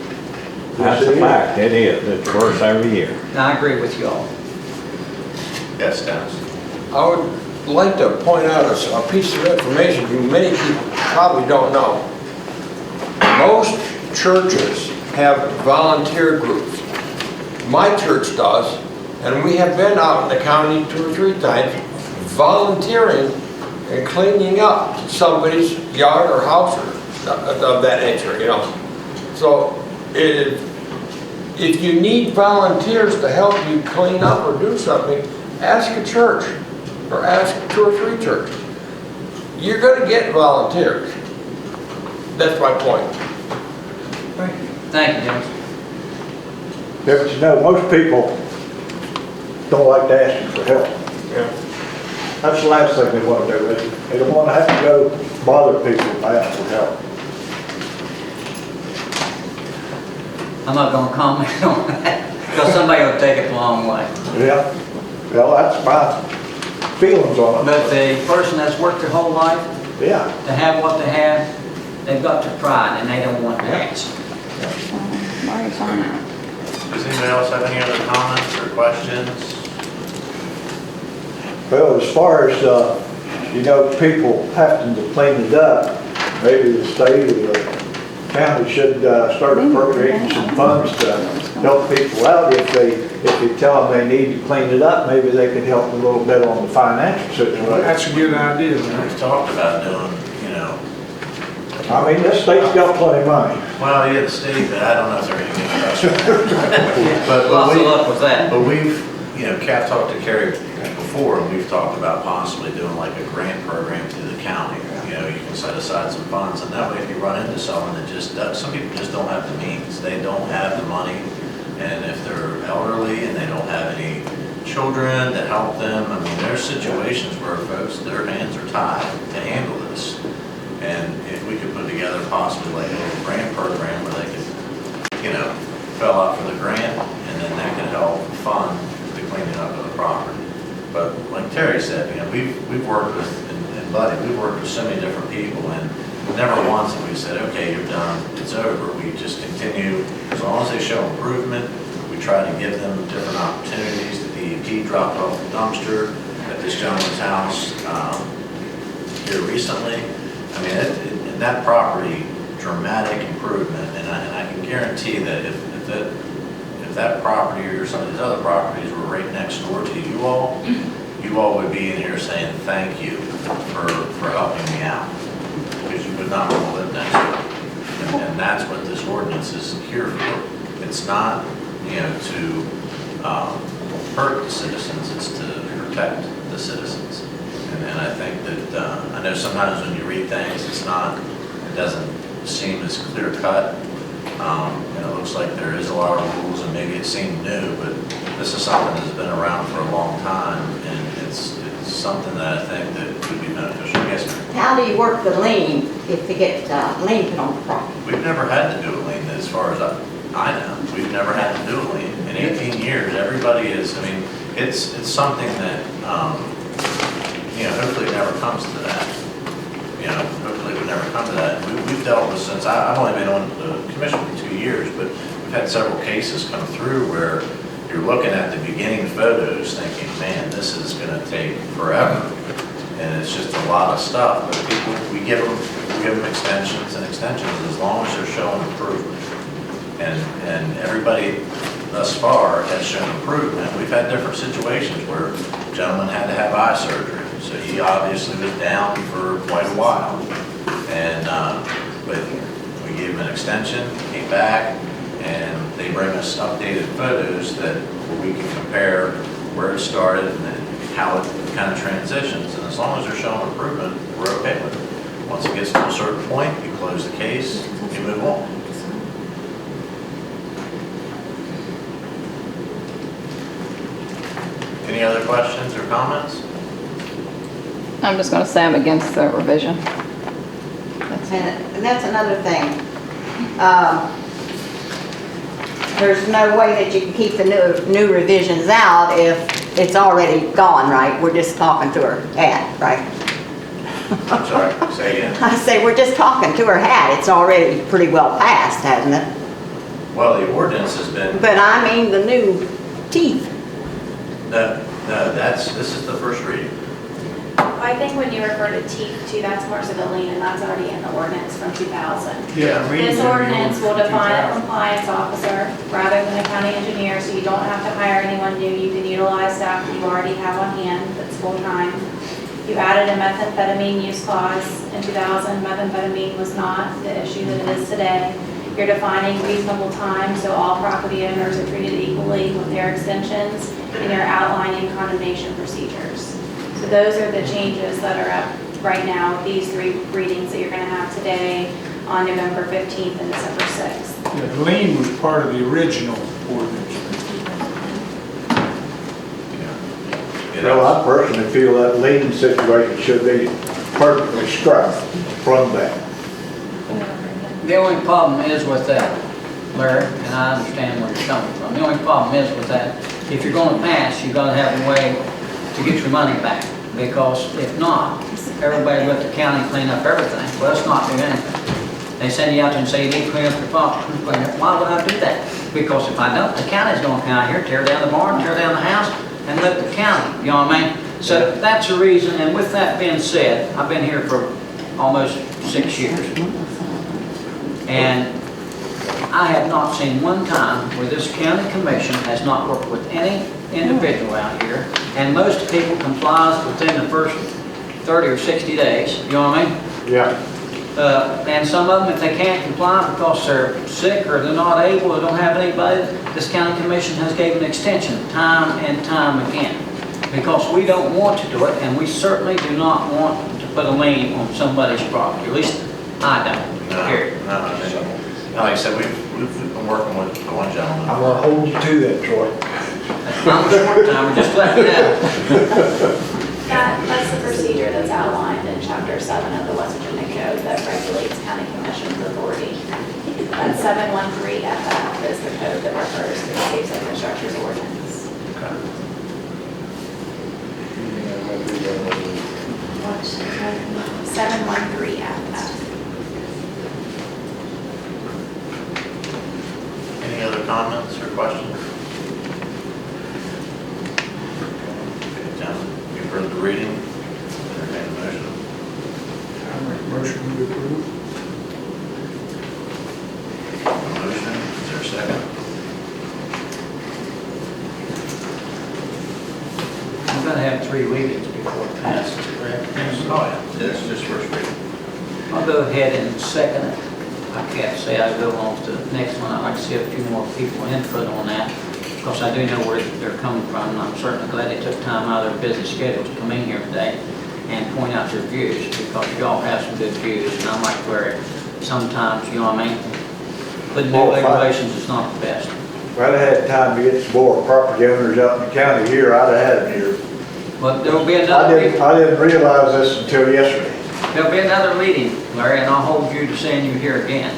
S12: That's a fact, it is, it's worse every year.
S3: And I agree with you all.
S1: Yes, Dennis.
S13: I would like to point out a piece of information you many people probably don't know. Most churches have volunteer groups. My church does, and we have been out in the county 2 or 3 times volunteering and cleaning up somebody's yard or house or of that nature, you know. So if you need volunteers to help you clean up or do something, ask a church or ask 2 or 3 churches. You're going to get volunteers. That's my point.
S5: Thank you.
S3: Thank you, Dennis.
S8: Yeah, but you know, most people don't like to ask you for help.
S13: Yeah.
S8: That's the last thing they want to do. They don't want to have to go bother people to ask for help.
S3: I'm not gonna comment on that, because somebody will take it the wrong way.
S8: Yeah. Well, that's my feelings on it.
S3: But the person that's worked their whole life,
S8: Yeah.
S3: to have what they have, they've got to pride and they don't want to ask.
S10: Marty's on that.
S1: Does anybody else have any other comments or questions?
S8: Well, as far as, you know, people having to clean it up, maybe the state or the county should start appropriating some funds to help people out. If you tell them they need to clean it up, maybe they could help a little bit on the financial situation.
S5: That's a good idea,
S1: We've
S5: man.
S1: talked about doing, you know,
S8: I mean, this state's got plenty of money.
S1: well, yeah, the state, but I don't know if they're going to get us. But
S3: Lots of luck with that.
S1: But we've, you know, Kath talked to Carrie before, and we've talked about possibly doing like a grant program through the county. You know, you can set aside some funds, and that way if you run into someone that just does, some people just don't have the means. They don't have the money, and if they're elderly and they don't have any children that help them, I mean, there's situations where folks, their hands are tied to handle this. And if we could put together possibly like a little grant program where they could, you know, fill out for the grant, and then that could help fund the cleaning up of the property. But like Terry said, you know, we've worked with, and Buddy, we've worked with so many different people, and never once have we said, okay, you're done, it's over. We just continue, as long as they show improvement, we try to give them different opportunities. The DEP dropped off the dumpster at this gentleman's house here recently. I mean, in that property, dramatic improvement, and I can guarantee that if that property or some of these other properties were right next door to you all would be in here saying thank you for helping me out, because you would not want to live next door. And that's what this ordinance is here for. It's not, you know, to hurt the citizens, it's to protect the citizens. And I think that, I know sometimes when you read things, it doesn't seem as clear cut. And it looks like there is a lot of rules, and maybe it seemed new, but this is something that's been around for a long time, and it's something that I think that would be beneficial. Yes, ma'am.
S9: How do you work the lien if you get lien put on the property?
S1: We've never had to do a lien as far as I know. We've never had to do a lien. In 18 years, everybody is, I mean, it's something that, hopefully it never comes to that. Hopefully it would never come to that. We've dealt with since, I've only been on the commission for 2 years, but we've had several cases come through where you're looking at the beginning photos thinking, man, this is gonna take forever. And it's just a lot of stuff, but people, we give them extensions and extensions as long as they're showing improvement. And everybody thus far has shown improvement. We've had different situations where a gentleman had to have eye surgery, so he obviously was down for quite a while. And, but we gave him an extension, came back, and they bring us updated photos where we can compare where it started and how it kind of transitions. And as long as they're showing improvement, we're okay with it. Once it gets to a certain point, you close the case, you move on. Any other questions or comments?
S10: I'm just gonna say I'm against the revision.
S9: And that's another thing. There's no way that you can keep the new revisions out if it's already gone, right? We're just talking to her hat, right?
S1: I'm sorry, say again.
S9: I say, we're just talking to her hat. It's already pretty well passed, hasn't it?
S1: Well, the ordinance has been,
S9: But I mean the new teeth.
S1: no, this is the first reading.
S4: I think when you refer to teeth too, that's more so the lien, and that's already in the ordinance from 2000.
S5: Yeah.
S4: This ordinance will define a compliance officer rather than a county engineer, so you don't have to hire anyone new. You can utilize staff that you already have on hand that's full-time. You added a methamphetamine use clause in 2000. Methamphetamine was not the issue that it is today. You're defining reasonable time, so all property owners are treated equally with their extensions, and you're outlining condemnation procedures. So those are the changes that are up right now with these 3 readings that you're going to have today on November 15th and December 6th.
S5: Yeah, the lien was part of the original ordinance.
S8: Well, I personally feel that lien situation should be perfectly struck from that.
S3: The only problem is with that, Larry, and I understand where you're coming from. The only problem is with that, if you're going to pass, you've got to have a way to get your money back. Because if not, everybody let the county clean up everything. Well, let's not do anything. They send you out there and say you need to clean up your property. Why would I do that? Because if I don't, the county's going to come out here, tear down the barn, tear down the house, and let the county, you know what I mean? So that's the reason, and with that being said, I've been here for almost 6 years. And I have not seen one time where this county commission has not worked with any individual out here, and most people comply within the first 30 or 60 days, you know what I mean?
S8: Yeah.
S3: And some of them, if they can't comply because they're sick or they're not able or don't have anybody, this county commission has given extension time and time again. Because we don't want to do it, and we certainly do not want to put a lien on somebody's property, at least I don't, period.
S1: No, like I said, we've been working with the one gentleman.
S8: I'm gonna hold you to that, Troy.
S3: I'm a short timer, just letting you know.
S4: That's the procedure that's outlined in Chapter 7 of the West Virginia Code that regulates county commission's authority. And 713FF is the code that refers to the safe site structures ordinance. What? 713FF.
S1: Any other comments or questions? Okay, gentlemen, you've heard the reading. Entertain a motion.
S5: I make a motion to approve.
S1: A motion, is there a second?
S3: I'm gonna have 3 readings before it passes, correct?
S1: Oh, yeah, this is just first reading.
S3: I'll go ahead and second it. I can't say I go on to the next one. I'd like to see a few more people input on that, because I do know where they're coming from, and I'm certainly glad they took time out of their busy schedule to come in here today and point out their views, because y'all have some good views, and I'm like where sometimes, you know what I mean? Putting new regulations is not the best.
S8: If I'd have had time to get some more property owners out in the county here, I'd have had them here.
S3: But there'll be another meeting.
S8: I didn't realize this until yesterday.
S3: There'll be another meeting, Larry, and I'll hold you to saying you here again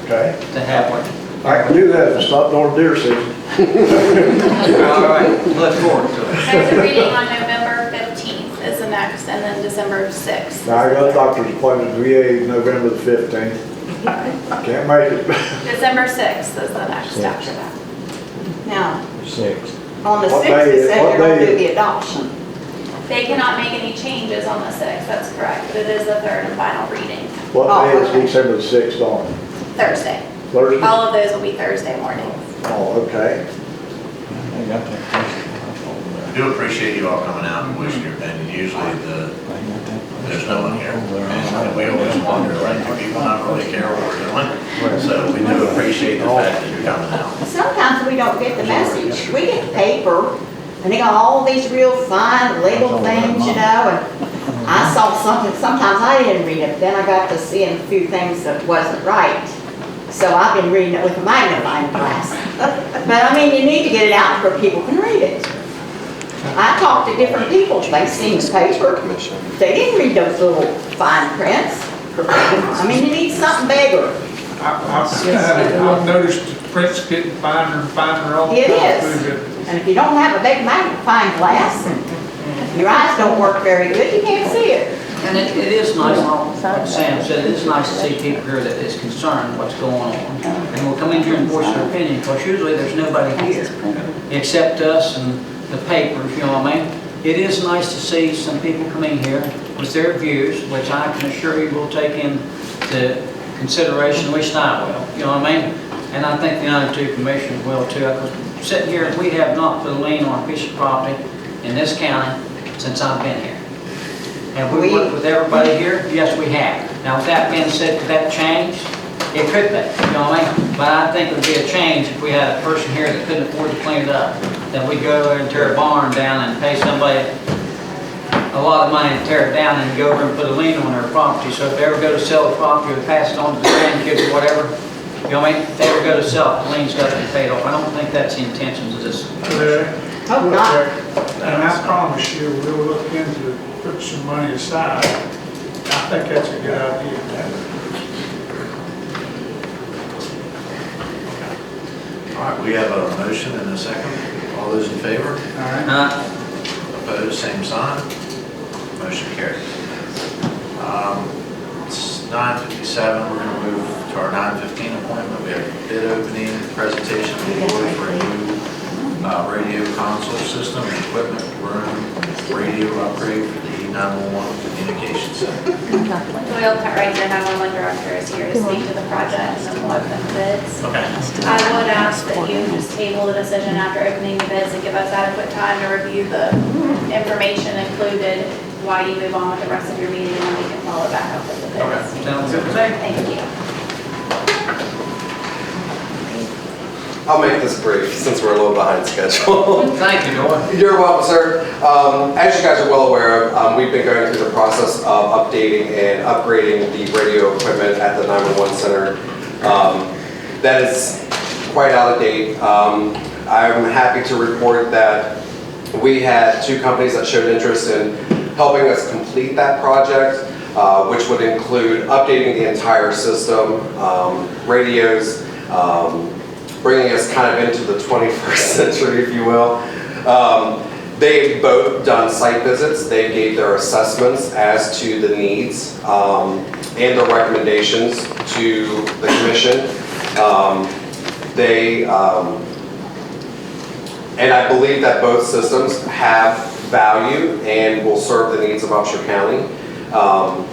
S8: Okay.
S3: to have one.
S8: I can do that if it's not during deer season.
S3: All right, look forward to it.
S4: There's a reading on November 15th is the next, and then December 6th.
S8: Now, I got a doctor's appointment at VA November the 15th. Can't make it.
S4: December 6th is the next after that.
S9: Now,
S12: 6.
S9: on the
S8: What
S9: 6th,
S8: day
S9: it
S8: is-
S9: says
S8: what
S9: you're gonna
S8: day
S9: do
S8: is-
S9: the adoption.
S4: They cannot make any changes on the 6th, that's correct, but it is the third and final reading,
S8: What
S9: Oh,
S8: day is
S9: okay.
S8: December the 6th on?
S4: Thursday.
S8: Thursday?
S4: All of those will be Thursday morning.
S8: Oh, okay.
S12: I got that.
S1: I do appreciate you all coming out and voicing your opinion. Usually there's no one here. And we always wonder, like, do people not really care what we're doing? So we do appreciate the fact that you're coming out.
S9: Sometimes we don't get the message. We get the paper, and they got all these real fine legal things, you know, and I saw something, sometimes I didn't read it, then I got to seeing a few things that wasn't right. So I've been reading it with a magnifying glass. But I mean, you need to get it out where people can read it. I talked to different people, they seen the paper, they didn't read those little fine prints. I mean, you need something bigger.
S5: I've noticed the print's getting finer and finer all the
S9: It
S5: time.
S9: is. And if you don't have a big magnifying glass, your eyes don't work very good, you can't see it.
S3: And it is nice, like Sam said, it is nice to see people here that is concerned what's going on. And will come in here and voice their opinion, because usually there's nobody here except us and the papers, you know what I mean? It is nice to see some people come in here with their views, which I can assure you will take into consideration, at least I will, you know what I mean? And I think the other two commissioners will too. Because sitting here, we have not put a lien on a piece of property in this county since I've been here. Have we worked with everybody here? Yes, we have. Now, with that being said, could that change? It could be, you know what I mean? But I think it would be a change if we had a person here that couldn't afford to clean it up. That we'd go there and tear a barn down and pay somebody a lot of money to tear it down and go over and put a lien on their property. So if they ever go to sell the property or pass it on to the grandkids or whatever, you know what I mean? If they ever go to sell it, the lien's got to be paid off. I don't think that's the intentions of this.
S9: Hope not.
S5: And I promise you, we'll look into put some money aside. I think that's a good idea.
S1: All right, we have a motion and a second. All those in favor?
S5: All right.
S1: Opposed, same sign. Motion carries. It's 9:57, we're going to move to our 9:15 appointment. We have bid opening, presentation of the award for a new radio console system and equipment room, radio upgrade for the E911 communication center.
S4: Doyle Cartwright did have one director is here to speak to the project and what the bids.
S1: Okay.
S4: I would ask that you just table the decision after opening the bids and give us adequate time to review the information included while you move on with the rest of your meeting, and then we can follow back up with the bids.
S3: Okay, sounds good to me.
S4: Thank you.
S6: I'll make this brief since we're a little behind schedule.
S3: Thank you, Doyle.
S6: You're welcome, sir. As you guys are well aware of, we've been going through the process of updating and upgrading the radio equipment at the 911 center. That is quite out of date. I'm happy to report that we had two companies that showed interest in helping us complete that project, which would include updating the entire system, radios, bringing us kind of into the 21st century, if you will. They've both done site visits. They gave their assessments as to the needs and their recommendations to the commission. And I believe that both systems have value and will serve the needs of Upshur County.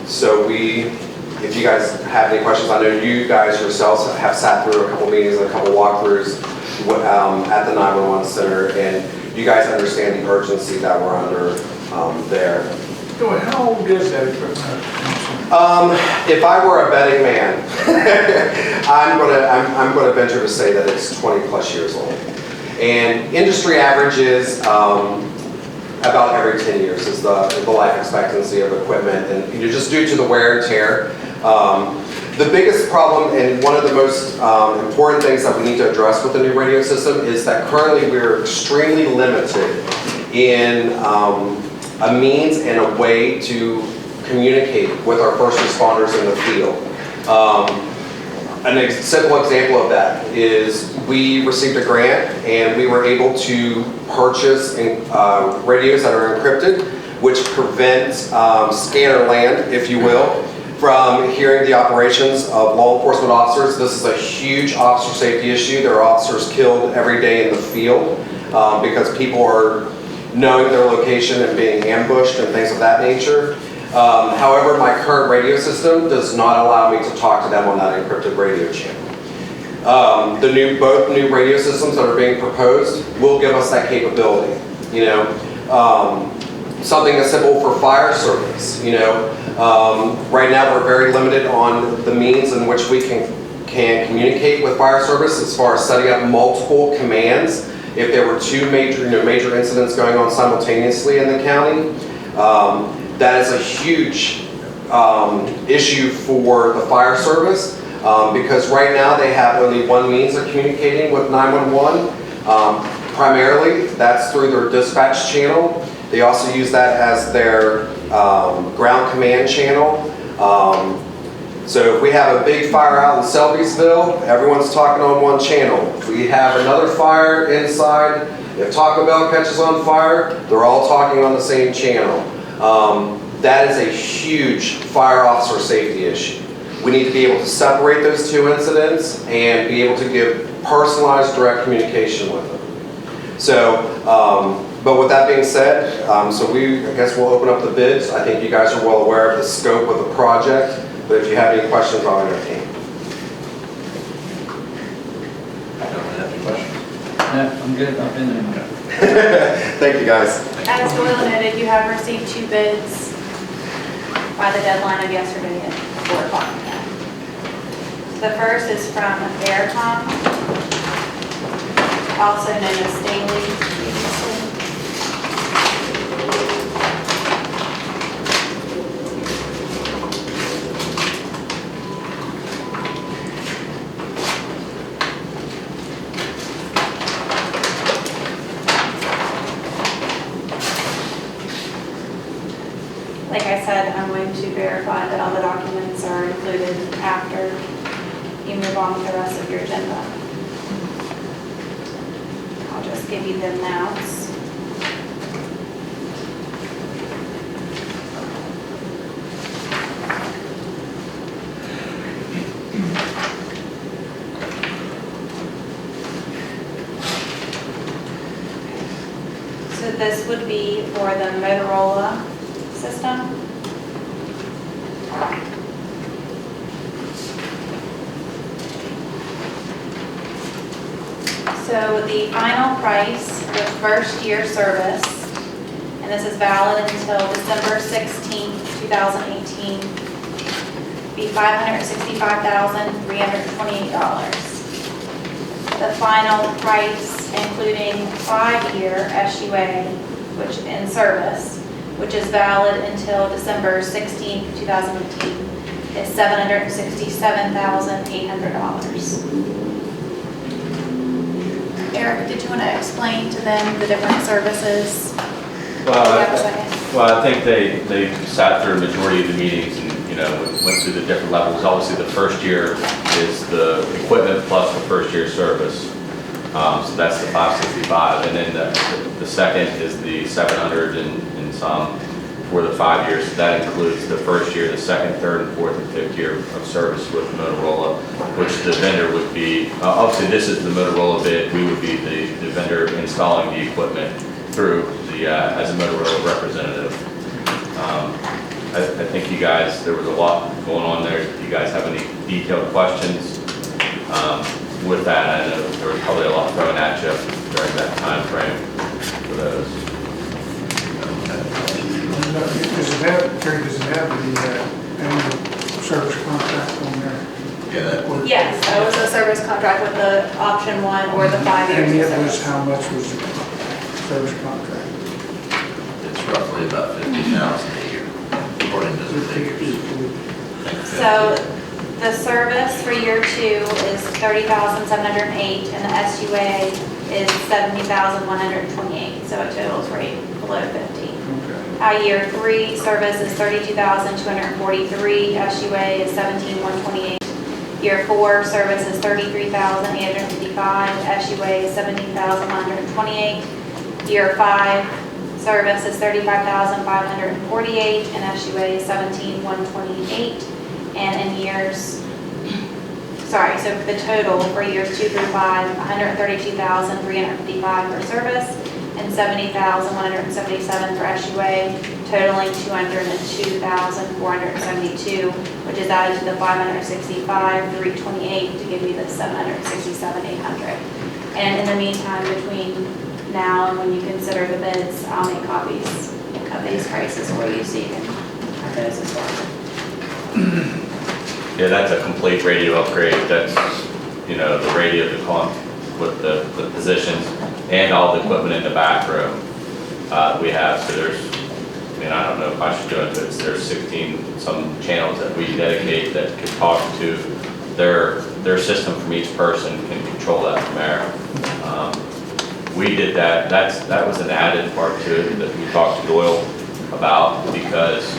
S6: So if you guys have any questions, I know you guys yourselves have sat through a couple meetings and a couple walkthroughs at the 911 center, and you guys understand the urgency that we're under there.
S5: Doyle, how old is that equipment?
S6: If I were a betting man, I'm gonna venture to say that it's 20 plus years old. And industry average is about every 10 years is the life expectancy of equipment, and just due to the wear and tear. The biggest problem and one of the most important things that we need to address with the new radio system is that currently we're extremely limited in a means and a way to communicate with our first responders in the field. Simple example of that is we received a grant and we were able to purchase radios that are encrypted, which prevent scanner land, if you will, from hearing the operations of law enforcement officers. This is a huge officer safety issue. There are officers killed every day in the field because people are knowing their location and being ambushed and things of that nature. However, my current radio system does not allow me to talk to them on that encrypted radio channel. Both new radio systems that are being proposed will give us that capability. You know, something as simple for fire service. You know, right now we're very limited on the means in which we can communicate with fire service as far as setting up multiple commands. If there were two major incidents going on simultaneously in the county, that is a huge issue for the fire service because right now they have only one means of communicating with 911. Primarily, that's through their dispatch channel. They also use that as their ground command channel. So if we have a big fire out in Selbyville, everyone's talking on one channel. If we have another fire inside, if Taco Bell catches on fire, they're all talking on the same channel. That is a huge fire officer safety issue. We need to be able to separate those two incidents and be able to give personalized direct communication with them. So, but with that being said, I guess we'll open up the bids. I think you guys are well aware of the scope of the project, but if you have any questions, I'll entertain.
S1: Don't have any questions?
S3: No, I'm good, I've been there.
S6: Thank you, guys.
S4: As Doyle noted, you have received 2 bids by the deadline of yesterday at 4 o'clock. The first is from Aircom, also known as Staley. Like I said, I'm going to verify that all the documents are included after you move on with the rest of your agenda. I'll just give you them now. So this would be for the Motorola system. So the final price for first year service, and this is valid until December 16th, 2018, be $565,328. The final price, including 5-year SUA, which in service, which is valid until December 16th, 2018, is $767,800. Eric, did you want to explain to them the different services?
S14: Well,
S4: Do you have a second?
S14: Well, I think they sat through a majority of the meetings and, went through the different levels. Obviously, the first year is the equipment plus the first year service. So that's the 565. And then the second is the 700 and some for the 5 years. So that includes the first year, the second, third, and fourth, and fifth year of service with Motorola, which the vendor would be, obviously this is the Motorola bid. We would be the vendor installing the equipment through as a Motorola representative. I think you guys, there was a lot going on there. Do you guys have any detailed questions? With that, I know there was probably a lot thrown at you during that time frame for those.
S5: Does it have the annual service contract on there?
S1: Yeah, that would.
S4: Yes, that was a service contract with the option 1 or the 5 years.
S5: And
S4: of
S5: it was,
S4: service.
S5: how much was the service contract?
S1: It's roughly about $50,000 a year, according to the figures.
S4: So the service for year 2 is $30,708 and the SUA is $70,128, so it totals right below 50.
S5: Okay.
S4: Year 3 service is $32,243, SUA is $17,128. Year 4 service is $33,855, SUA is $17,128. Year 5 service is $35,548, and SUA is $17,128. And in years, so the total for years 2 through 5, $132,355 for service and $70,177 for SUA, totaling $202,472, which is added to the $565,328 to give you the $767,800. And in the meantime, between now and when you consider the bids, I'll make copies of these prices for you so you can have those as well.
S14: Yeah, that's a complete radio upgrade. That's, the radio to come with the positions and all the equipment in the back room we have. So there's, I don't know if I should go into it. There's 16 some channels that we dedicate that can talk to their system from each person, can control that from there. We did that. That was an added part to it that we talked to Doyle about, because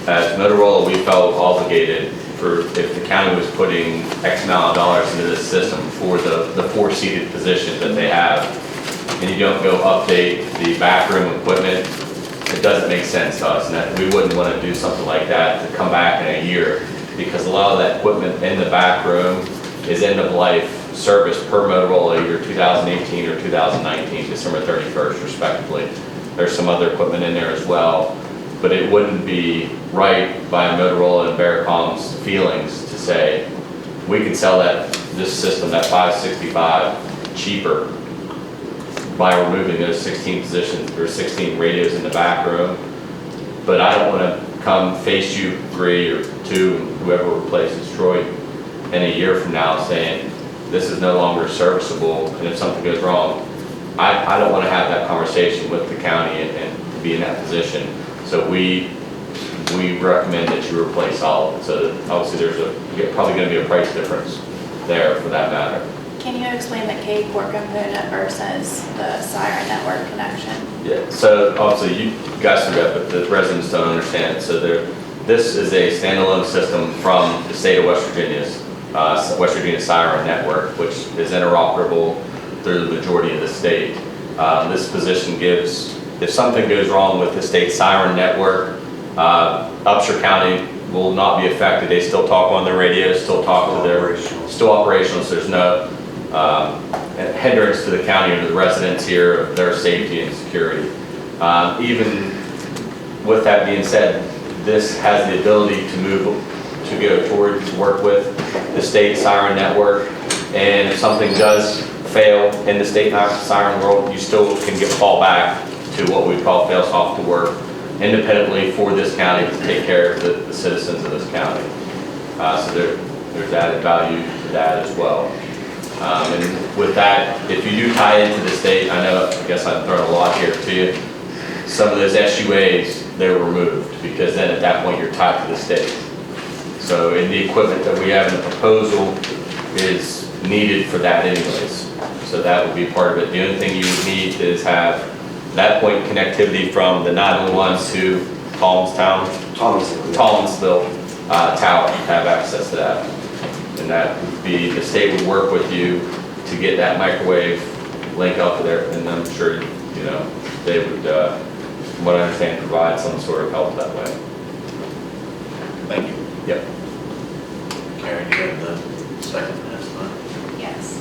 S14: as Motorola, we felt obligated for if the county was putting X amount of dollars into this system for the 4 seated positions that they have, and you don't go update the backroom equipment, it doesn't make sense to us, and that we wouldn't want to do something like that to come back in a year, because a lot of that equipment in the back room is end of life service per Motorola, either 2018 or 2019, December 31st respectively. There's some other equipment in there as well, but it wouldn't be right by Motorola and Veracom's feelings to say, we can sell this system, that 565, cheaper by removing those 16 positions or 16 radios in the back room. But I don't want to come face you 3 or 2, whoever replaces Troy in a year from now saying, this is no longer serviceable, and if something goes wrong, I don't want to have that conversation with the county and be in that position. So we recommend that you replace all of it. So that obviously there's probably going to be a price difference there for that matter.
S4: Can you explain the K-Core component versus the Siren Network connection?
S14: Yeah, so obviously you guys forgot, but the residents don't understand it. So this is a standalone system from the state of West Virginia's West Virginia Siren Network, which is interoperable through the majority of the state. This position gives, if something goes wrong with the state Siren Network, Upshur County will not be affected. They still talk on their radio, still talk to still operational, so there's no hindrance to the county or to the residents here of their safety and security. Even with that being said, this has the ability to go towards work with the state Siren Network, and if something does fail in the state siren world, you still can fall back to what we call fail soft to work independently for this county to take care of the citizens of this county. So there's added value to that as well. And with that, if you do tie into the state, I guess I've thrown a lot here to you. Some of those SUAs, they're removed, because then at that point you're tied to the state. So in the equipment that we have in the proposal is needed for that anyways. So that would be part of it. The only thing you would need is have that point connectivity from the 911 to Collinsville tower to have access to that. And that would be, the state would work with you to get that microwave link up there, and I'm sure, they would, from what I understand, provide some sort of help that way.
S1: Thank you.
S14: Yep.
S1: Karen, you have the second estimate?
S4: Yes.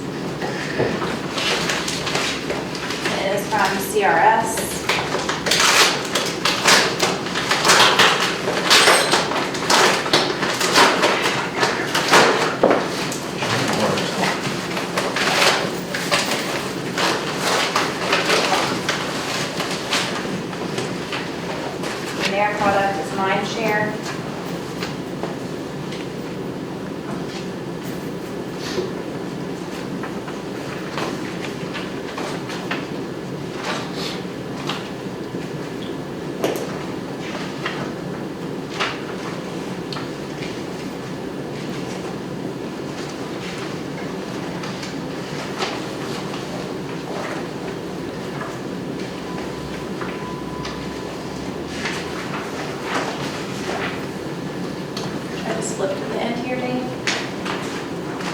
S4: It is from CRS. And their product is Mindshare.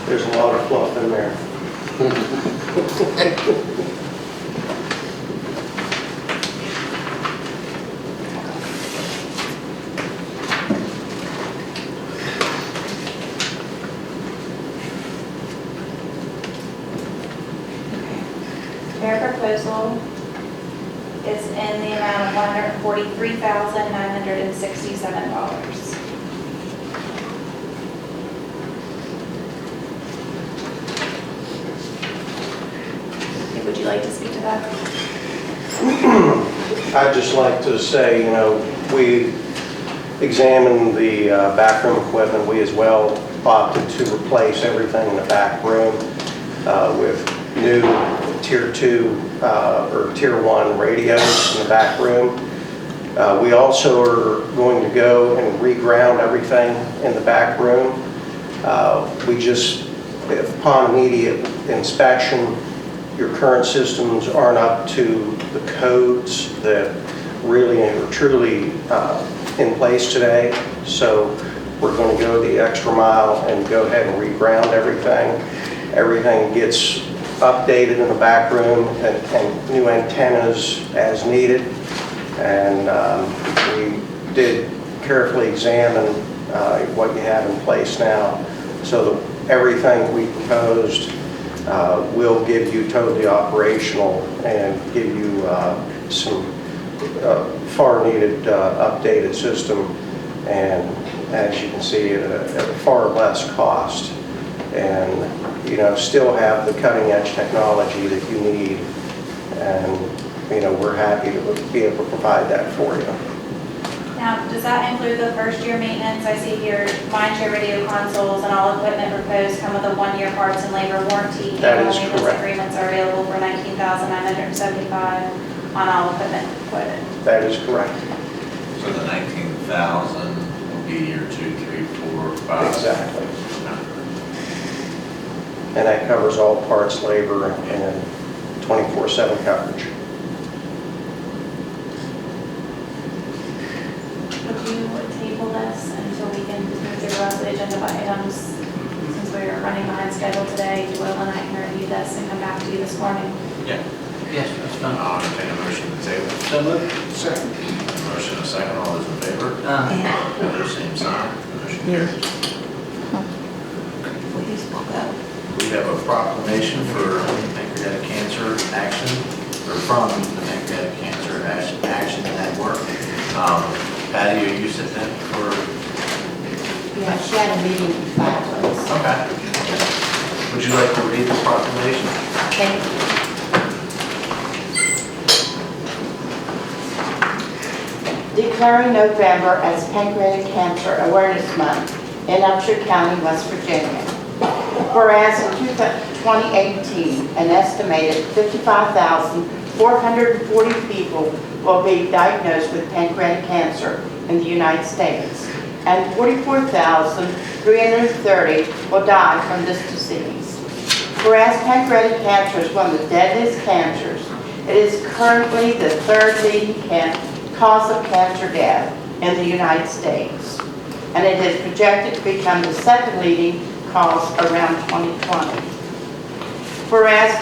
S15: There's a lot of fluff in there.
S4: Their proposal is in the amount of $143,967. Would you like to speak to that?
S15: I'd just like to say, we examined the back room equipment. We as well opted to replace everything in the back room with new Tier 2 or Tier 1 radios in the back room. We also are going to go and reground everything in the back room. We just, upon immediate inspection, your current systems aren't up to the codes that really are truly in place today. So we're going to go the extra mile and go ahead and reground everything. Everything gets updated in the back room and new antennas as needed. And we did carefully examine what you have in place now. So that everything we proposed will give you totally operational and give you some far needed updated system, and as you can see at a far less cost, and still have the cutting edge technology that you need, and we're happy to be able to provide that for you.
S4: Now, does that include the first year maintenance? I see here, Mindshare radio consoles and all equipment proposed come with a 1-year parts and labor warranty.
S15: That is
S4: Maintenance
S15: correct.
S4: agreements are available for $19,975 on all equipment quoted.
S15: That is correct.
S1: So the 19,000 will be year 2, 3, 4, 5.
S15: Exactly. And that covers all parts, labor, and 24/7 coverage.
S4: Would you table this until we can move through the rest of the agenda items? Since we're running behind schedule today, Doyle and I can review this and come back to you this morning.
S1: Yeah.
S3: Yes, that's fine.
S1: I'll entertain a motion to table.
S3: So moved.
S5: Second.
S1: Motion and a second, all those in favor? Opposed, same sign. Motion carries. We have a proclamation for pancreatic cancer action, or from the Pancreatic Cancer Action Network. Patty, are you sitting in for?
S9: Yeah, she had a meeting with 5 of us.
S1: Okay. Would you like to read the proclamation?
S9: Thank you. Declaring November as Pancreatic Cancer Awareness Month in Upshur County, West Virginia. Whereas in 2018, an estimated 55,440 people will be diagnosed with pancreatic cancer in the United States, and 44,330 will die from this disease. Whereas pancreatic cancer is one of the deadliest cancers, it is currently the 3rd leading cause of cancer death in the United States, and it is projected to become the 2nd leading cause around 2020. Whereas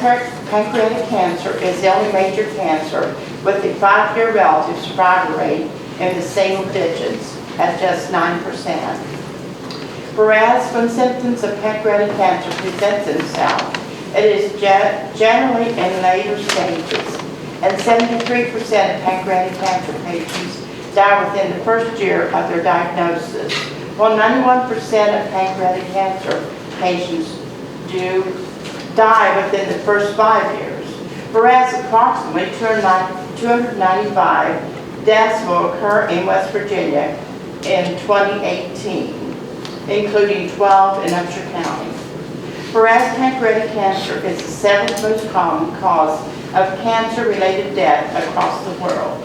S9: pancreatic cancer is the only major cancer with a 5-year relative survival rate in the single digits at just 9%. Whereas when symptoms of pancreatic cancer present themselves, it is generally in later stages, and 73% of pancreatic cancer patients die within the first year of their diagnosis, while 91% of pancreatic cancer patients die within the first 5 years, whereas approximately 295 deaths will occur in West Virginia in 2018, including 12 in Upshur County. Whereas pancreatic cancer is the 7th most common cause of cancer-related death across the world.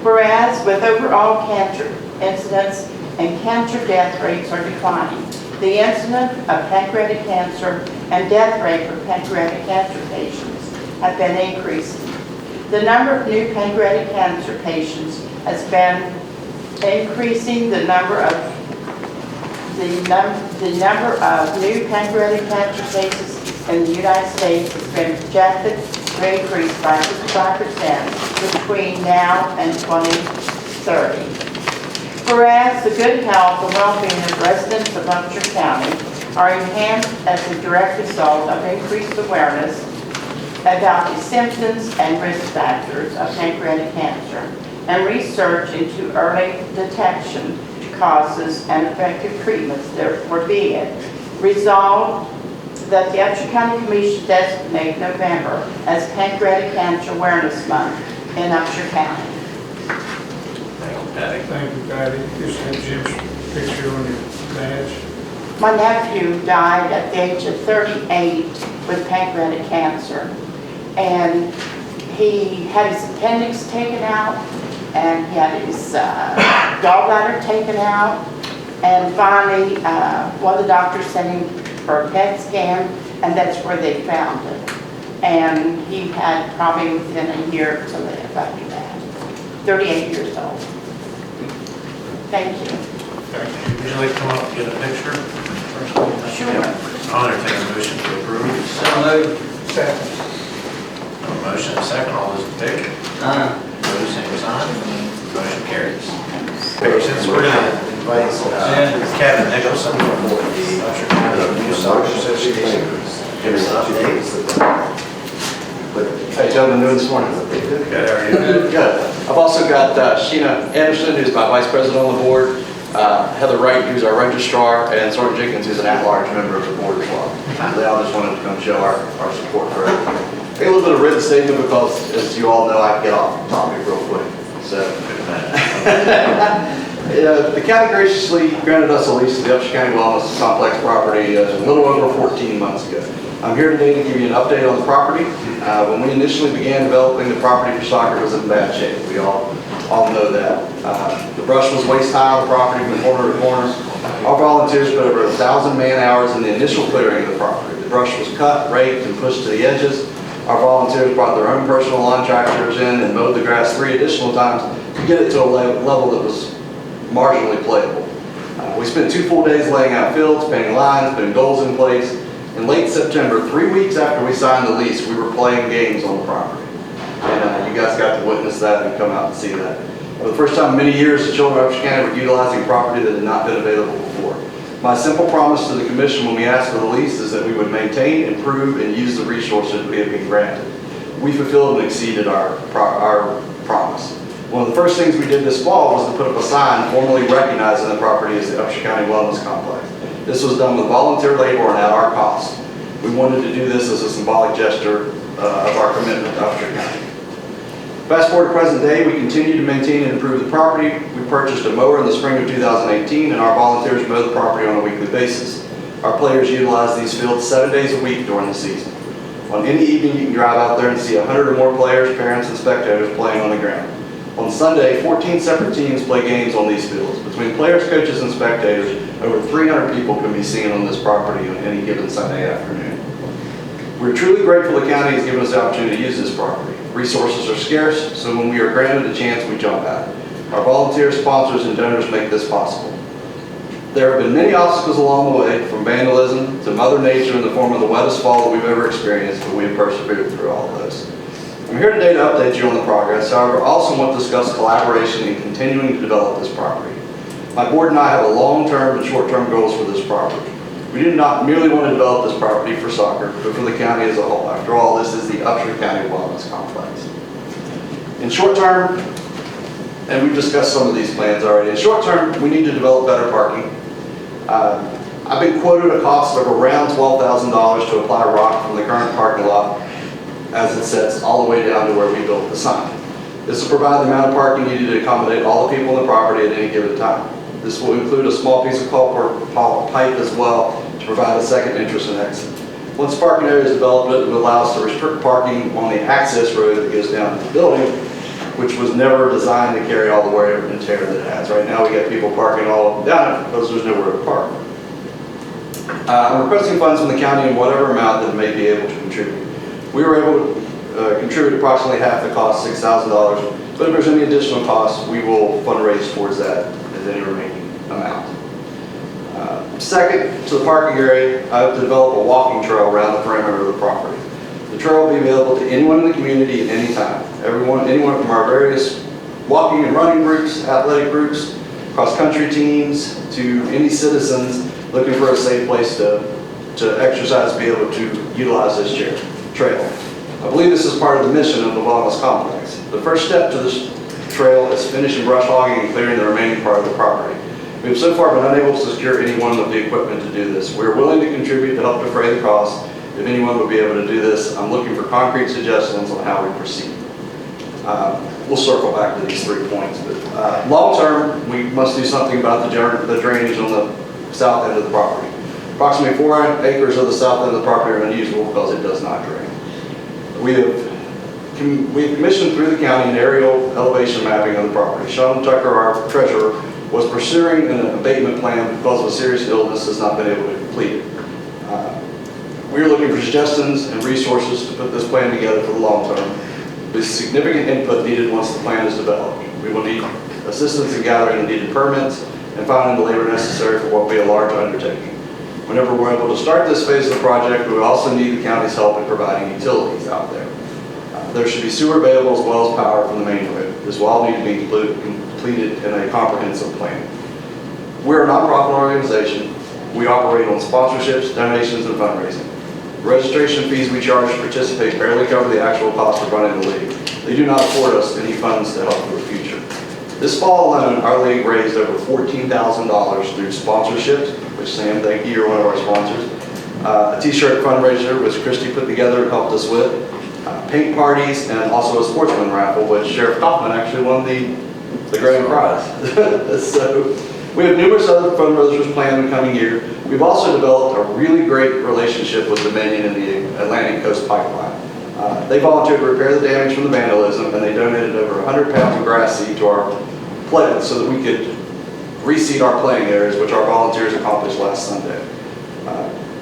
S9: Whereas with overall cancer incidence and cancer death rates are declining, the incidence of pancreatic cancer and death rate for pancreatic cancer patients have been increasing. The number of new pancreatic cancer patients has been increasing. The number of
S16: the number of new pancreatic cancer cases in the United States has been projected to increase by 55% between now and 2030. Whereas the good health and well-being of residents of Upshur County are enhanced as a direct result of increased awareness about the symptoms and risk factors of pancreatic cancer and research into early detection, causes, and effective treatments therefore be it resolved that the Upshur County Commission designate November as Pancreatic Cancer Awareness Month in Upshur County.
S1: Thank you, Patty.
S5: Thank you, Patty. Just have Jim's picture on your badge.
S16: My nephew died at the age of 38 with pancreatic cancer. And he had his appendix taken out, and he had his gallbladder taken out. And finally, one of the doctors sent him for a PET scan, and that's where they found it. And he had probably within a year to live after that. 38 years old. Thank you.
S1: Thank you. Would you like to come up and get a picture?
S16: Sure.
S1: I'll entertain a motion to approve.
S3: So moved.
S5: Second.
S1: A motion and a second, all those in favor? Opposed, same sign. Motion carries. Since we're going to invite Kevin Nicholson from the Upshur County Youth Soccer Association, give us an update.
S17: Hey, gentlemen, doing this morning?
S1: Good, how are you?
S17: Good. I've also got Sheena Anderson, who's my vice president on the board, Heather Wright, who's our registrar, and Sergeant Jenkins, who's an at-large member of the board as well. They all just wanted to come show our support for everything. Take a little bit of written statement because, as you all know, I can get off topic real quick. So, the county graciously granted us a lease to the Upshur County Wellness Complex property a little over 14 months ago. I'm here today to give you an update on the property. When we initially began developing the property for soccer, it was in bad shape. We all know that. The brush was waist high on the property from corner to corner. Our volunteers put over 1,000 man-hours in the initial clearing of the property. The brush was cut, raked, and pushed to the edges. Our volunteers brought their own personal lawn tractors in and mowed the grass 3 additional times to get it to a level that was marginally playable. We spent 2 full days laying out fields, painting lines, putting goals in place. In late September, 3 weeks after we signed the lease, we were playing games on the property. And you guys got to witness that and come out and see that. For the first time in many years, the children of Upshur County were utilizing property that had not been available before. My simple promise to the commission when we asked for the lease is that we would maintain, improve, and use the resources we have been granted. We fulfilled and exceeded our promise. One of the first things we did this fall was to put up a sign formally recognizing the property as the Upshur County Wellness Complex. This was done with volunteer labor and at our cost. We wanted to do this as a symbolic gesture of our commitment to Upshur County. Fast forward to present day, we continue to maintain and improve the property. We purchased a mower in the spring of 2018, and our volunteers mow the property on a weekly basis. Our players utilize these fields 7 days a week during the season. On any evening, you can drive out there and see 100 or more players, parents, and spectators playing on the ground. On Sunday, 14 separate teams play games on these fields. Between players, coaches, and spectators, over 300 people can be seen on this property on any given Sunday afternoon. We're truly grateful the county has given us the opportunity to use this property. Resources are scarce, so when we are granted a chance, we jump at it. Our volunteers, sponsors, and donors make this possible. There have been many obstacles along the way, from vandalism to Mother Nature in the form of the wettest fall that we've ever experienced, but we have persevered through all of this. I'm here today to update you on the progress. However, I also want to discuss collaboration in continuing to develop this property. My board and I have a long-term and short-term goals for this property. We do not merely want to develop this property for soccer, but for the county as a whole. After all, this is the Upshur County Wellness Complex. In short term, and we've discussed some of these plans already, in short term, we need to develop better parking. I've been quoted a cost of around $12,000 to apply rock from the current parking lot as it sets all the way down to where we built the sign. This will provide the amount of parking needed to accommodate all the people in the property at any given time. This will include a small piece of culvert pipe as well to provide a second entrance and exit. Once the parking area is developed, it will allow us to restrict parking on the access road that goes down to the building, which was never designed to carry all the wear and tear that it has. Right now we got people parking all up and down it because there's nowhere to park. I'm requesting funds from the county in whatever amount that may be able to contribute. We were able to contribute approximately half the cost, $6,000, but if there's any additional costs, we will fundraise towards that as any remaining amount. Second, to the parking area, I hope to develop a walking trail around the perimeter of the property. The trail will be available to anyone in the community at any time. Anyone from our various walking and running groups, athletic groups, cross-country teams, to any citizens looking for a safe place to exercise, be able to utilize this trail. I believe this is part of the mission of the wellness complex. The first step to this trail is finishing brush hogging and clearing the remaining part of the property. We have so far been unable to secure anyone with the equipment to do this. We are willing to contribute to help defray the cost. If anyone would be able to do this, I'm looking for concrete suggestions on how we proceed. We'll circle back to these 3 points, but long term, we must do something about the drainage on the south end of the property. Approximately 4 acres of the south end of the property are unusable because it does not drain. We have commissioned through the county an aerial elevation mapping of the property. Sean Tucker, our treasurer, was pursuing an abatement plan because of a serious illness has not been able to complete it. We are looking for suggestions and resources to put this plan together for the long term. With significant input needed once the plan is developed. We will need assistance in gathering the needed permits and finding the labor necessary for what will be a large undertaking. Whenever we're able to start this phase of the project, we will also need the county's help in providing utilities out there. There should be sewer available as well as power from the main grid. This will all need to be completed in a comprehensive plan. We're a nonprofit organization. We operate on sponsorships, donations, and fundraising. The registration fees we charge to participate barely cover the actual cost of running the league. They do not afford us any funds to help for the future. This fall alone, our league raised over $14,000 through sponsorships, which Sam, thank you, you're one of our sponsors. A t-shirt fundraiser, which Christy put together and helped us with. Paint parties, and also a sportsman raffle, which Sheriff Kaufman actually won the grand prize. So we have numerous other fundraisers planned in the coming year. We've also developed a really great relationship with Dominion and the Atlantic Coast Pipeline. They volunteered to repair the damage from the vandalism, and they donated over 100 pounds of grass seed to our play so that we could reseed our playing areas, which our volunteers accomplished last Sunday.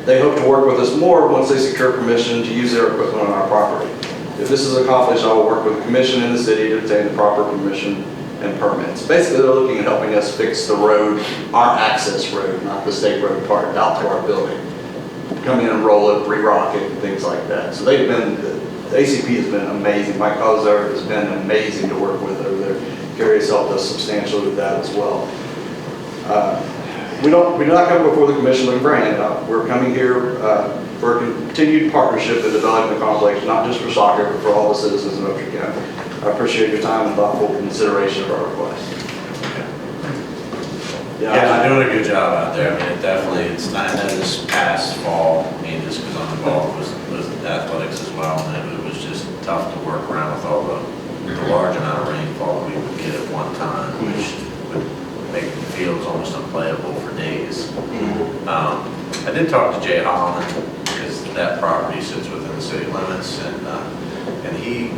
S17: They hope to work with us more once they secure permission to use their equipment on our property. If this is accomplished, I will work with the commission in the city to obtain the proper permission and permits. Basically, they're looking at helping us fix the road, our access road, not the state road part, out to our building. Come in and roll it, re-rock it, and things like that. So they've been, the ACP has been amazing. Mike Hauser has been amazing to work with over there. Gary has helped us substantially with that as well. We do not come before the commission looking for a handout. We're coming here for a continued partnership in developing the complex, not just for soccer, but for all the citizens of Upshur County. I appreciate your time and thoughtful consideration of our request.
S1: Yeah, you're doing a good job out there. I mean, it's not, I know this past fall, I mean, just because I'm involved with athletics as well, and it was just tough to work around with all the large amount of rainfall that we would get at one time, which would make the fields almost unplayable for days. I did talk to Jay Holland, because that property sits within the city limits, and he's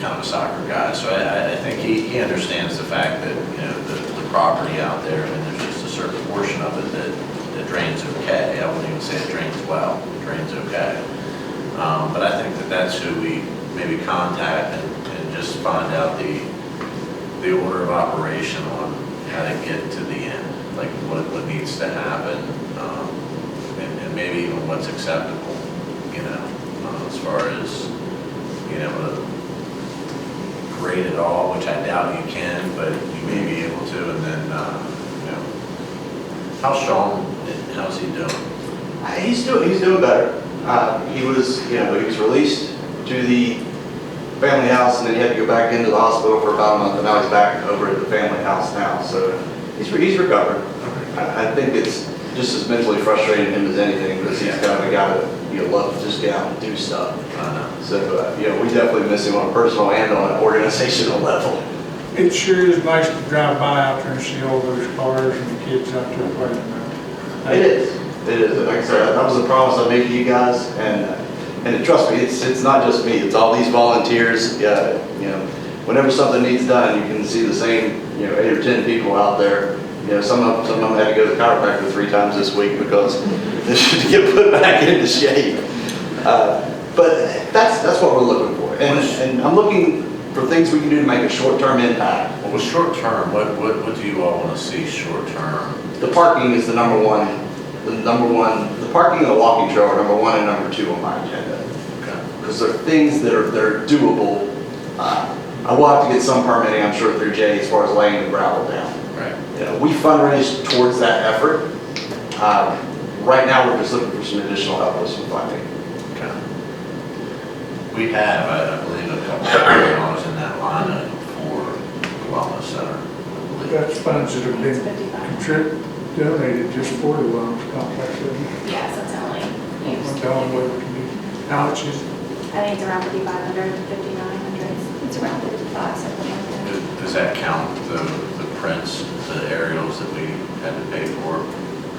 S1: kind of a soccer guy, so I think he understands the fact that, you know, the property out there, I mean, there's just a certain portion of it that drains okay. I wouldn't even say it drains well, it drains okay. But I think that's who we maybe contact and just find out the order of operation on how to get to the end, like what needs to happen, and maybe even what's acceptable, you know, as far as being able to grade it all, which I doubt you can, but you may be able to. And then, you know, how's Sean? How's he doing?
S17: He's doing better. He was released to the family house, and then he had to go back into the hospital for about a month, and now he's back over at the family house now. So he's recovered. I think it's just as mentally frustrating to him as anything, because he's kind of a guy that love to just get out and do stuff. So we definitely miss him on a personal and on an organizational level.
S5: It sure is nice to drive by out there and see all those cars and the kids out there playing.
S17: It is. Like I said, that was a promise I made to you guys, and trust me, it's not just me. It's all these volunteers. Whenever something needs done, you can see the same 8 or 10 people out there. Some of them had to go to the chiropractor 3 times this week because they should get put back into shape. But that's what we're looking for, and I'm looking for things we can do to make a short-term impact.
S1: Well, with short term, what do you all want to see short term?
S17: The parking is the number one, the parking and the walking trail are number one and number two on my agenda.
S1: Okay.
S17: Because they're things that are doable. I will have to get some permitting, I'm sure, through Jay as far as laying the gravel down.
S1: Right.
S17: You know, we fundraise towards that effort. Right now, we're just looking for some additional help with some funding.
S1: Okay. We have, I believe, a couple of dollars in that line item for the wellness center. I believe.
S5: That's funds that have been donated just for the wellness complex, isn't it?
S4: Yes, that's only used.
S5: Telling what it can be. How much is it?
S4: I think it's around 5,500 to 5,900. It's around 55, something like that.
S1: Does that count the prints, the aerials that we had to pay for?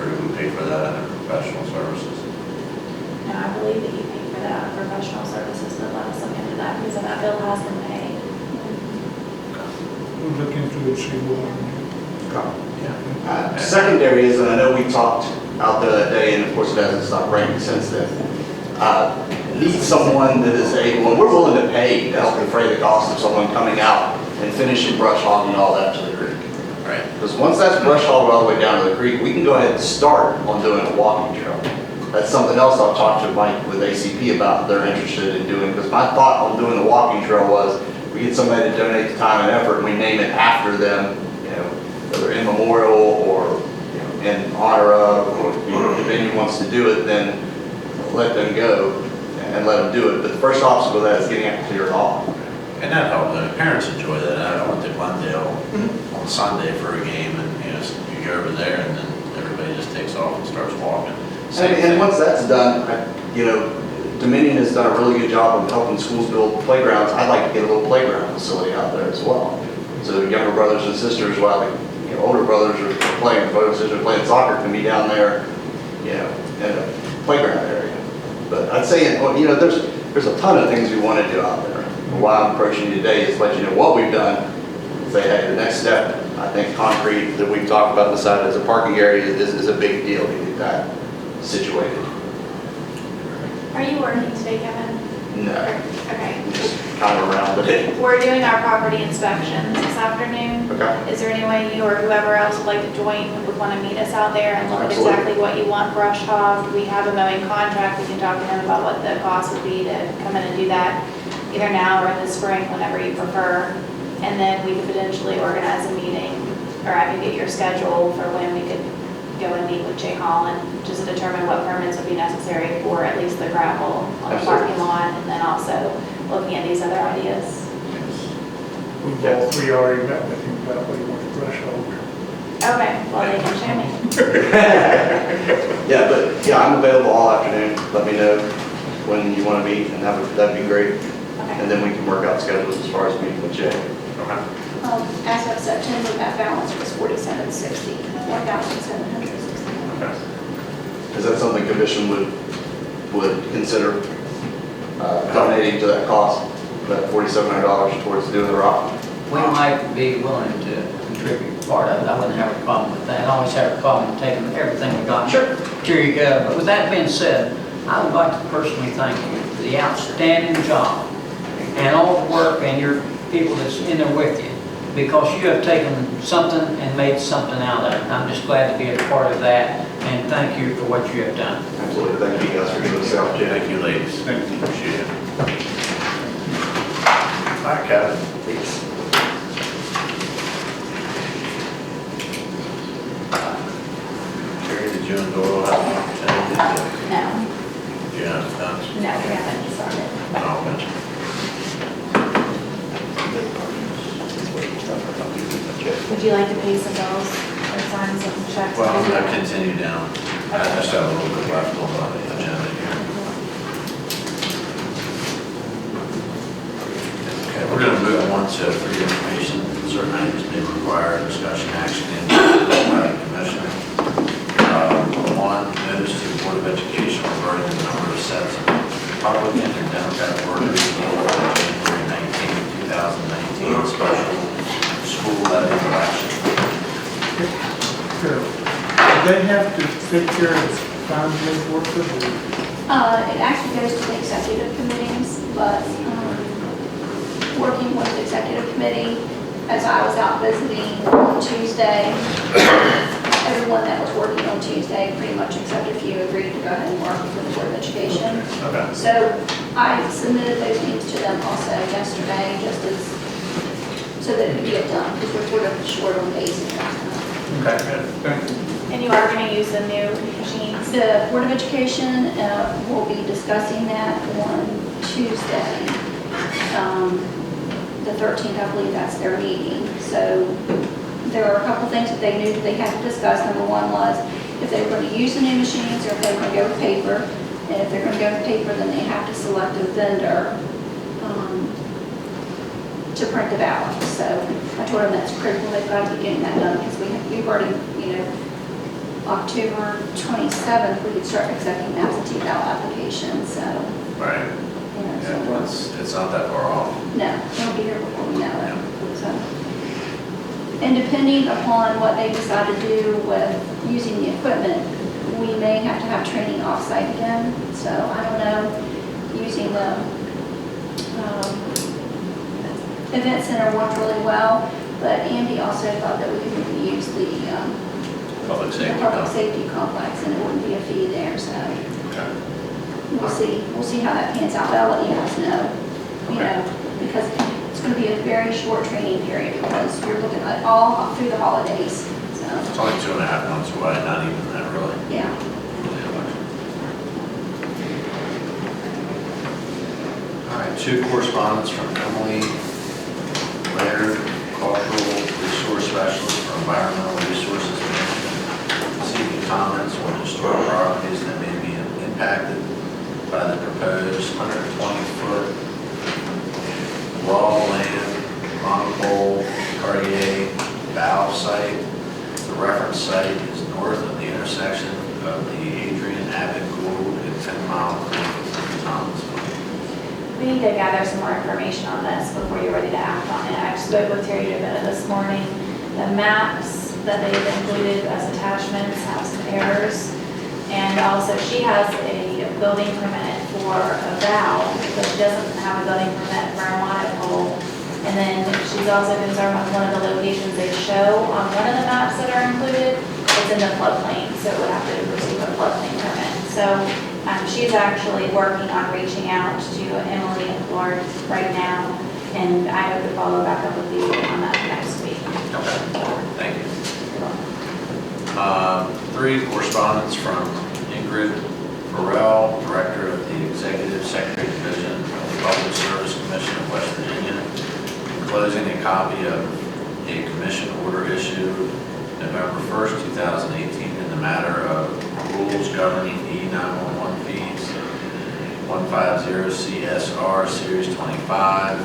S1: Or do we pay for that under professional services?
S4: No, I believe that you pay for that professional services, but let us look into that because that bill has been paid.
S5: We'll look into it, see what.
S17: Secondary is, and I know we talked out there that day, and of course it hasn't stopped raining since then. Need someone that is able, and we're willing to pay to help defray the cost of someone coming out and finishing brush hogging all that to the creek.
S1: Right.
S17: Because once that's brush hogged all the way down to the creek, we can go ahead and start on doing a walking trail. That's something else I'll talk to Mike with ACP about, they're interested in doing, because my thought on doing the walking trail was, we get somebody to donate the time and effort, and we name it after them, you know, whether in memorial or, you know, in honor of, or you know, if anyone wants to do it, then let them go and let them do it. But the first obstacle to that is getting it cleared off.
S1: And that helped, the parents enjoy that. I went to Glendale on Sunday for a game, and you know, you go over there, and then everybody just takes off and starts walking.
S17: And once that's done, you know, Dominion has done a really good job of helping schools build playgrounds. I'd like to get a little playground facility out there as well. So younger brothers and sisters, while the older brothers are playing, brothers and sisters are playing soccer, can be down there, you know, in a playground area. But I'd say, you know, there's a ton of things we want to do out there. Why I'm approaching you today is let you know what we've done. Say, hey, the next step, I think concrete that we've talked about decided as a parking area is a big deal to get that situated.
S4: Are you working today, Kevin?
S17: No,
S4: Okay.
S17: just kind of around the day.
S4: We're doing our property inspections this afternoon.
S17: Okay.
S4: Is there any way you or whoever else would like to join, would want to meet us out there and look at
S17: Absolutely.
S4: exactly what you want brush hogged? We have a mowing contract. We can talk to them about what the cost would be to come in and do that either now or in the spring, whenever you prefer. And then we could potentially organize a meeting, or I could get your schedule for when we could go and meet with Jay Holland, just to determine what permits would be necessary for at least the gravel on the parking lot, and then also looking at these other ideas.
S5: We've all three already met with him about what he wants to brush over.
S4: Okay, well, they can show me.
S17: Yeah, but yeah, I'm available all afternoon. Let me know when you want to meet, and that'd be great.
S4: Okay.
S17: And then we can work out schedules as far as meeting with Jay.
S1: Okay.
S4: As of September, that balance was 4,760, 1,760.
S1: Okay.
S17: Is that something commission would consider donating to that cost, that $4,700 towards doing the rock?
S3: We might be willing to contribute part of it. I wouldn't have a problem with that. I always have a problem taking everything we got. Sure. Here you go. But with that being said, I would like to personally thank you for the outstanding job and all the work and your people that's in there with you, because you have taken something and made something out of it. I'm just glad to be a part of that, and thank you for what you have done.
S17: Absolutely. Thank you guys for giving us the opportunity.
S1: Thank you, ladies. Appreciate it. All right, Kevin. Terry, did you and Doyle have an opportunity to?
S4: No,
S1: Do you have time?
S4: no, we haven't started.
S1: No, but-
S4: Would you like to pay some bills or sign some checks?
S1: Well, I'm going to continue down. I just have a little bit left on the agenda here. Okay, we're going to move on to free information. Certain items may require discussion, action, and by the commission. One, notice to the Board of Education regarding the number of sets of Republican and Democrat workers for January 19, 2019 special school levy election.
S5: Sure. Do they have to take care of finding those workers?
S4: It actually goes to the executive committees, but
S18: working with the executive committee, as I was out visiting on Tuesday, everyone that was working on Tuesday, pretty much except a few, agreed to go ahead and work for the Board of Education.
S1: Okay.
S18: So I submitted those names to them also yesterday, just as, so that it could get done, because we're sort of short on days and stuff.
S1: Okay, good.
S4: And you are going to use the new machines?
S18: The Board of Education will be discussing that on Tuesday. The 13th, I believe that's their meeting. So there are a couple things that they knew that they had to discuss. Number one was if they were going to use the new machines or if they were going to go with paper. And if they're going to go with paper, then they have to select a vendor to print the ballots. So I told them that's critical. They've got to be getting that done because we've already, October 27th, we could start accepting absentee ballot applications. So,
S1: Right.
S18: so
S1: Yeah, it's not that far off.
S18: no, it'll be here before we know it. So, and depending upon what they decide to do with using the equipment, we may have to have training off-site again. So I don't know, using the event center worked really well, but Andy also thought that we could maybe use the
S1: Public safety.
S18: public safety complex and it wouldn't be a fee there. So
S1: Okay.
S18: we'll see how that pans out. But I'll let you guys know, because it's going to be a very short training period because you're looking at all through the holidays. So,
S1: It's only 2.5 months away, not even that really.
S18: yeah.
S1: All right, 2 correspondence from Emily Laird, Cultural Resource Specialist for Environmental Resources Management, seeking comments on historic properties that may be impacted by the proposed 120-foot raw land monopole Cartier valve site. The reference site is north of the intersection of the Adrian Abbott Gould and 10 Mile Creek, Thomasville.
S4: We need to gather some more information on this before you're ready to act on it. I spoke with Terry David this morning. The maps that they've included as attachments have some errors. And also she has a building permit for a valve, but she doesn't have a building permit for a monopole. And then she's also concerned with one of the locations they show on one of the maps that are included. It's in the floodplain, so it would have to receive a floodplain permit. So she's actually working on reaching out to Emily and Clark right now, and I hope to follow back up with you on that next week.
S1: Okay, thank you. 3 correspondence from Ingrid Farrell, Director of the Executive Secretary Division of the Public Service Commission of West Virginia, enclosing a copy of a commission order issued November 1st, 2018 in the matter of rules governing E911 fees, 150 CSR Series 25,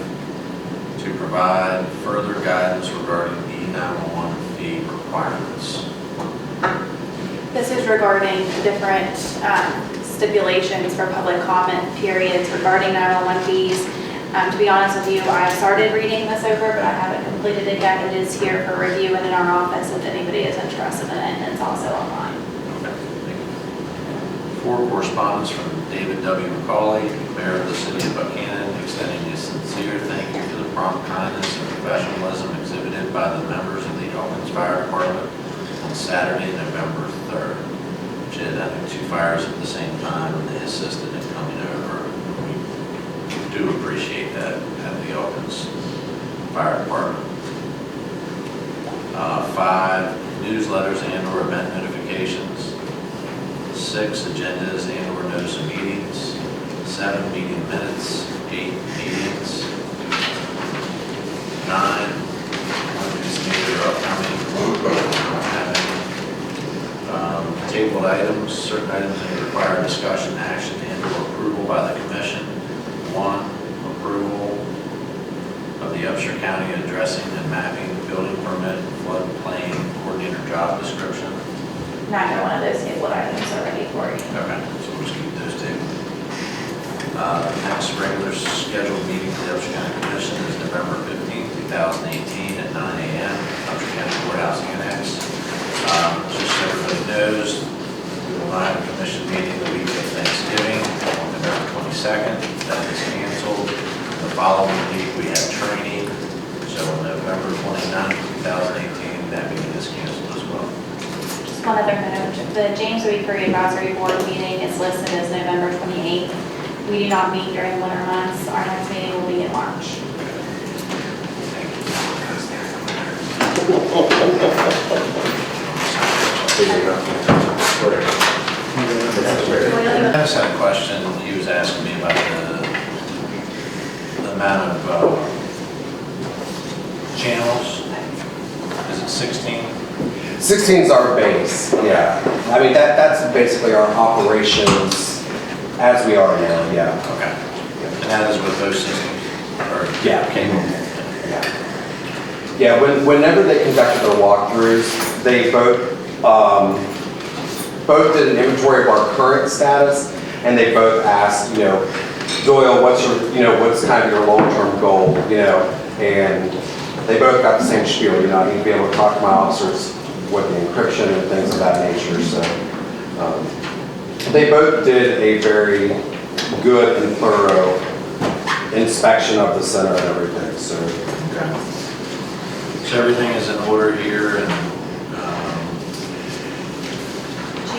S1: to provide further guidance regarding E911 fee requirements.
S4: This is regarding different stipulations for public comment periods regarding 911 fees. To be honest with you, I started reading this over, but I haven't completed it yet. It is here for review and in our office if anybody is interested in it, and it's also online.
S1: Okay, thank you. 4 correspondence from David W. McCauley, Mayor of the City of Buchanan, extending a sincere thank you for the prompt kindness and professionalism exhibited by the members of the Elkins Fire Department on Saturday, November 3rd. Which had, I think, 2 fires at the same time, and they assisted in coming over. We do appreciate that at the Elkins Fire Department. 5, newsletters and/or event notifications. 6, agendas and/or notice of meetings. 7, meeting minutes. 8, meetings. 9, anticipated or upcoming. Tabled items, certain items that require discussion, action, and/or approval by the commission. 1, approval of the Upshur County addressing and mapping building permit floodplain coordinator job description.
S4: Neither one of those tabled items are ready for you.
S1: Okay, so we'll just keep those tabled. Next regular scheduled meeting for the Upshur County Commission is November 15th, 2018 at 9 a.m. Upshur County Courthouse Annex. Just so everybody knows, we will not have a commission meeting the week of Thanksgiving on November 22nd. That is canceled. The following week, we have October 29, 2018, that meeting is canceled as well.
S4: Just one other note, the James Reed Curry Advisory Board meeting is listed as November 28th. We do not meet during winter months. Our next meeting will be in March.
S1: I just had a question. He was asking me about the amount of channels. Is it 16?
S6: 16 is our base, yeah. I mean, that's basically our operations as we are now, yeah.
S1: Okay. And that is with those systems? Or
S6: Yeah. Yeah, whenever they conducted their walkthroughs, they both did an inventory of our current status, and they both asked, Doyle, what's kind of your long-term goal, and they both got the same spiel, I need to be able to talk to my officers with the encryption and things of that nature, so they both did a very good and thorough inspection of the center and everything, so.
S1: Okay. So everything is in order here, and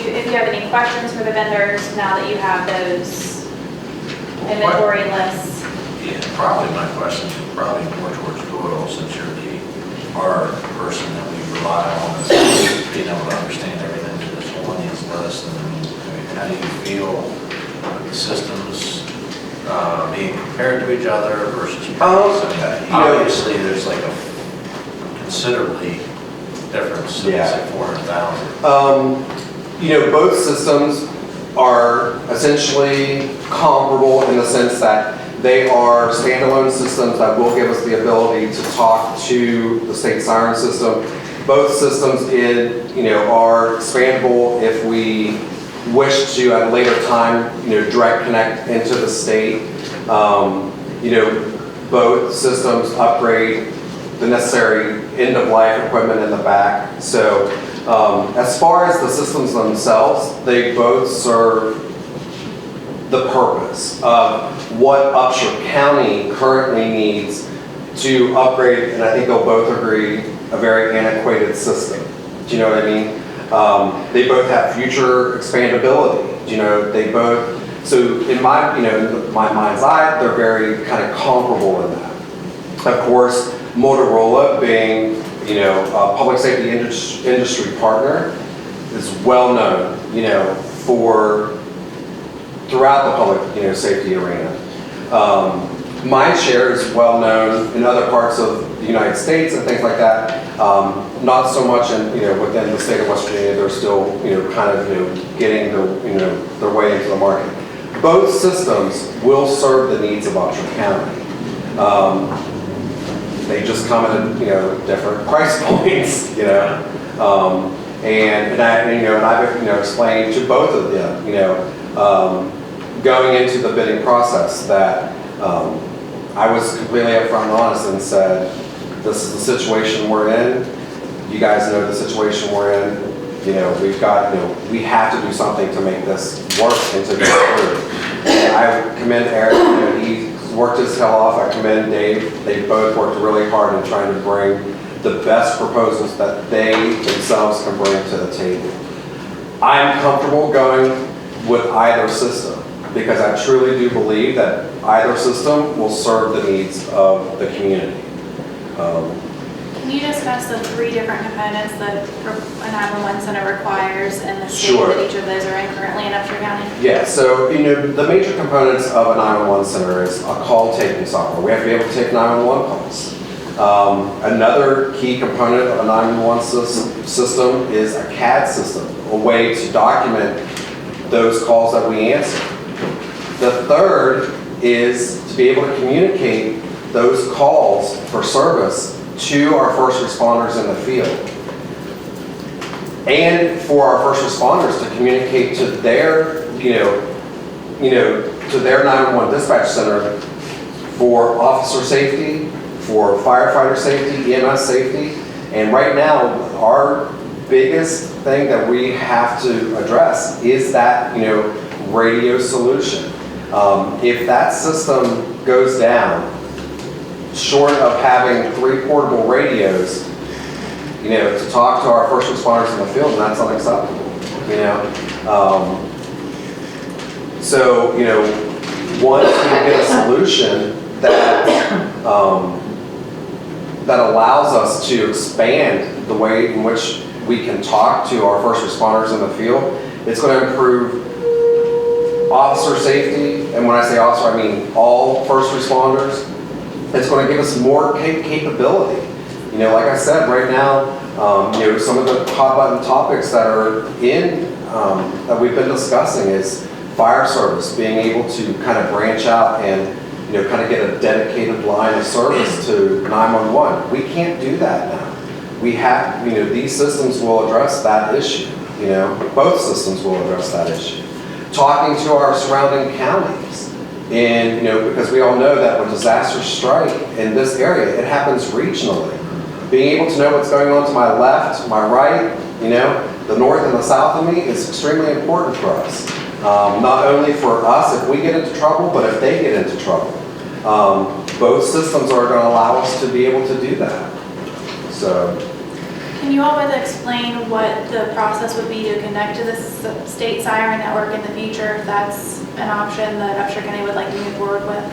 S4: If you have any questions for the vendors, now that you have those inventory lists.
S1: yeah, probably my questions are probably more towards Doyle, since you're our person that we rely on, is being able to understand everything to this Hellenius list. And I mean, how do you feel the systems being compared to each other versus price? Obviously, there's like a considerably difference.
S6: Yeah.
S1: It's like 400,000.
S6: Both systems are essentially comparable in the sense that they are standalone systems that will give us the ability to talk to the state siren system. Both systems are expandable if we wish to at a later time, direct connect into the state. Both systems upgrade the necessary end-of-life equipment in the back. So as far as the systems themselves, they both serve the purpose of what Upshur County currently needs to upgrade, and I think they'll both agree, a very antiquated system. Do you know what I mean? They both have future expandability. They both, so in my mind's eye, they're very kind of comparable in that. Of course, Motorola being, a public safety industry partner is well known, for throughout the public, safety arena. Mindshare is well known in other parts of the United States and things like that. Not so much in, within the state of West Virginia. They're still, getting their way into the market. Both systems will serve the needs of Upshur County. They just come at different price points, and I've explained to both of them, going into the bidding process that I was completely upfront and honest and said, this is the situation we're in. You guys know the situation we're in. We've got, we have to do something to make this work and to go through. And I commend Eric, he worked his tail off. I commend Dave. They both worked really hard in trying to bring the best proposals that they themselves can bring to the table. I'm comfortable going with either system because I truly do believe that either system will serve the needs of the community.
S4: Can you discuss the 3 different components that a 911 center requires and the state
S6: Sure.
S4: that each of those are in currently in Upshur County?
S6: Yeah, so the major components of a 911 center is a call taking software. We have to be able to take 911 calls. Another key component of a 911 system is a CAD system, a way to document those calls that we answer. The third is to be able to communicate those calls for service to our first responders in the field. And for our first responders to communicate to their, to their 911 dispatch center for officer safety, for firefighter safety, EMS safety. And right now, our biggest thing that we have to address is that, radio solution. If that system goes down, short of having 3 portable radios, you know, to talk to our first responders in the field, and that's unacceptable, you know? So, you know, once we get a solution that, that allows us to expand the way in which we can talk to our first responders in the field, it's going to improve officer safety, and when I say officer, I mean all first responders. It's going to give us more capability. You know, like I said, right now, you know, some of the hot button topics that are in, that we've been discussing is fire service, being able to kind of branch out and, you know, kind of get a dedicated line of service to 911. We can't do that now. We have, you know, these systems will address that issue. You know, both systems will address that issue. Talking to our surrounding counties, and, you know, because we all know that when disasters strike in this area, it happens regionally. Being able to know what's going on to my left, my right, you know, the north and the south of me is extremely important for us. Not only for us if we get into trouble, but if they get into trouble. Both systems are going to allow us to be able to do that. So.
S4: Can you all both explain what the process would be to connect to the state siren network in the future, if that's an option that Upshur County would like to move forward with?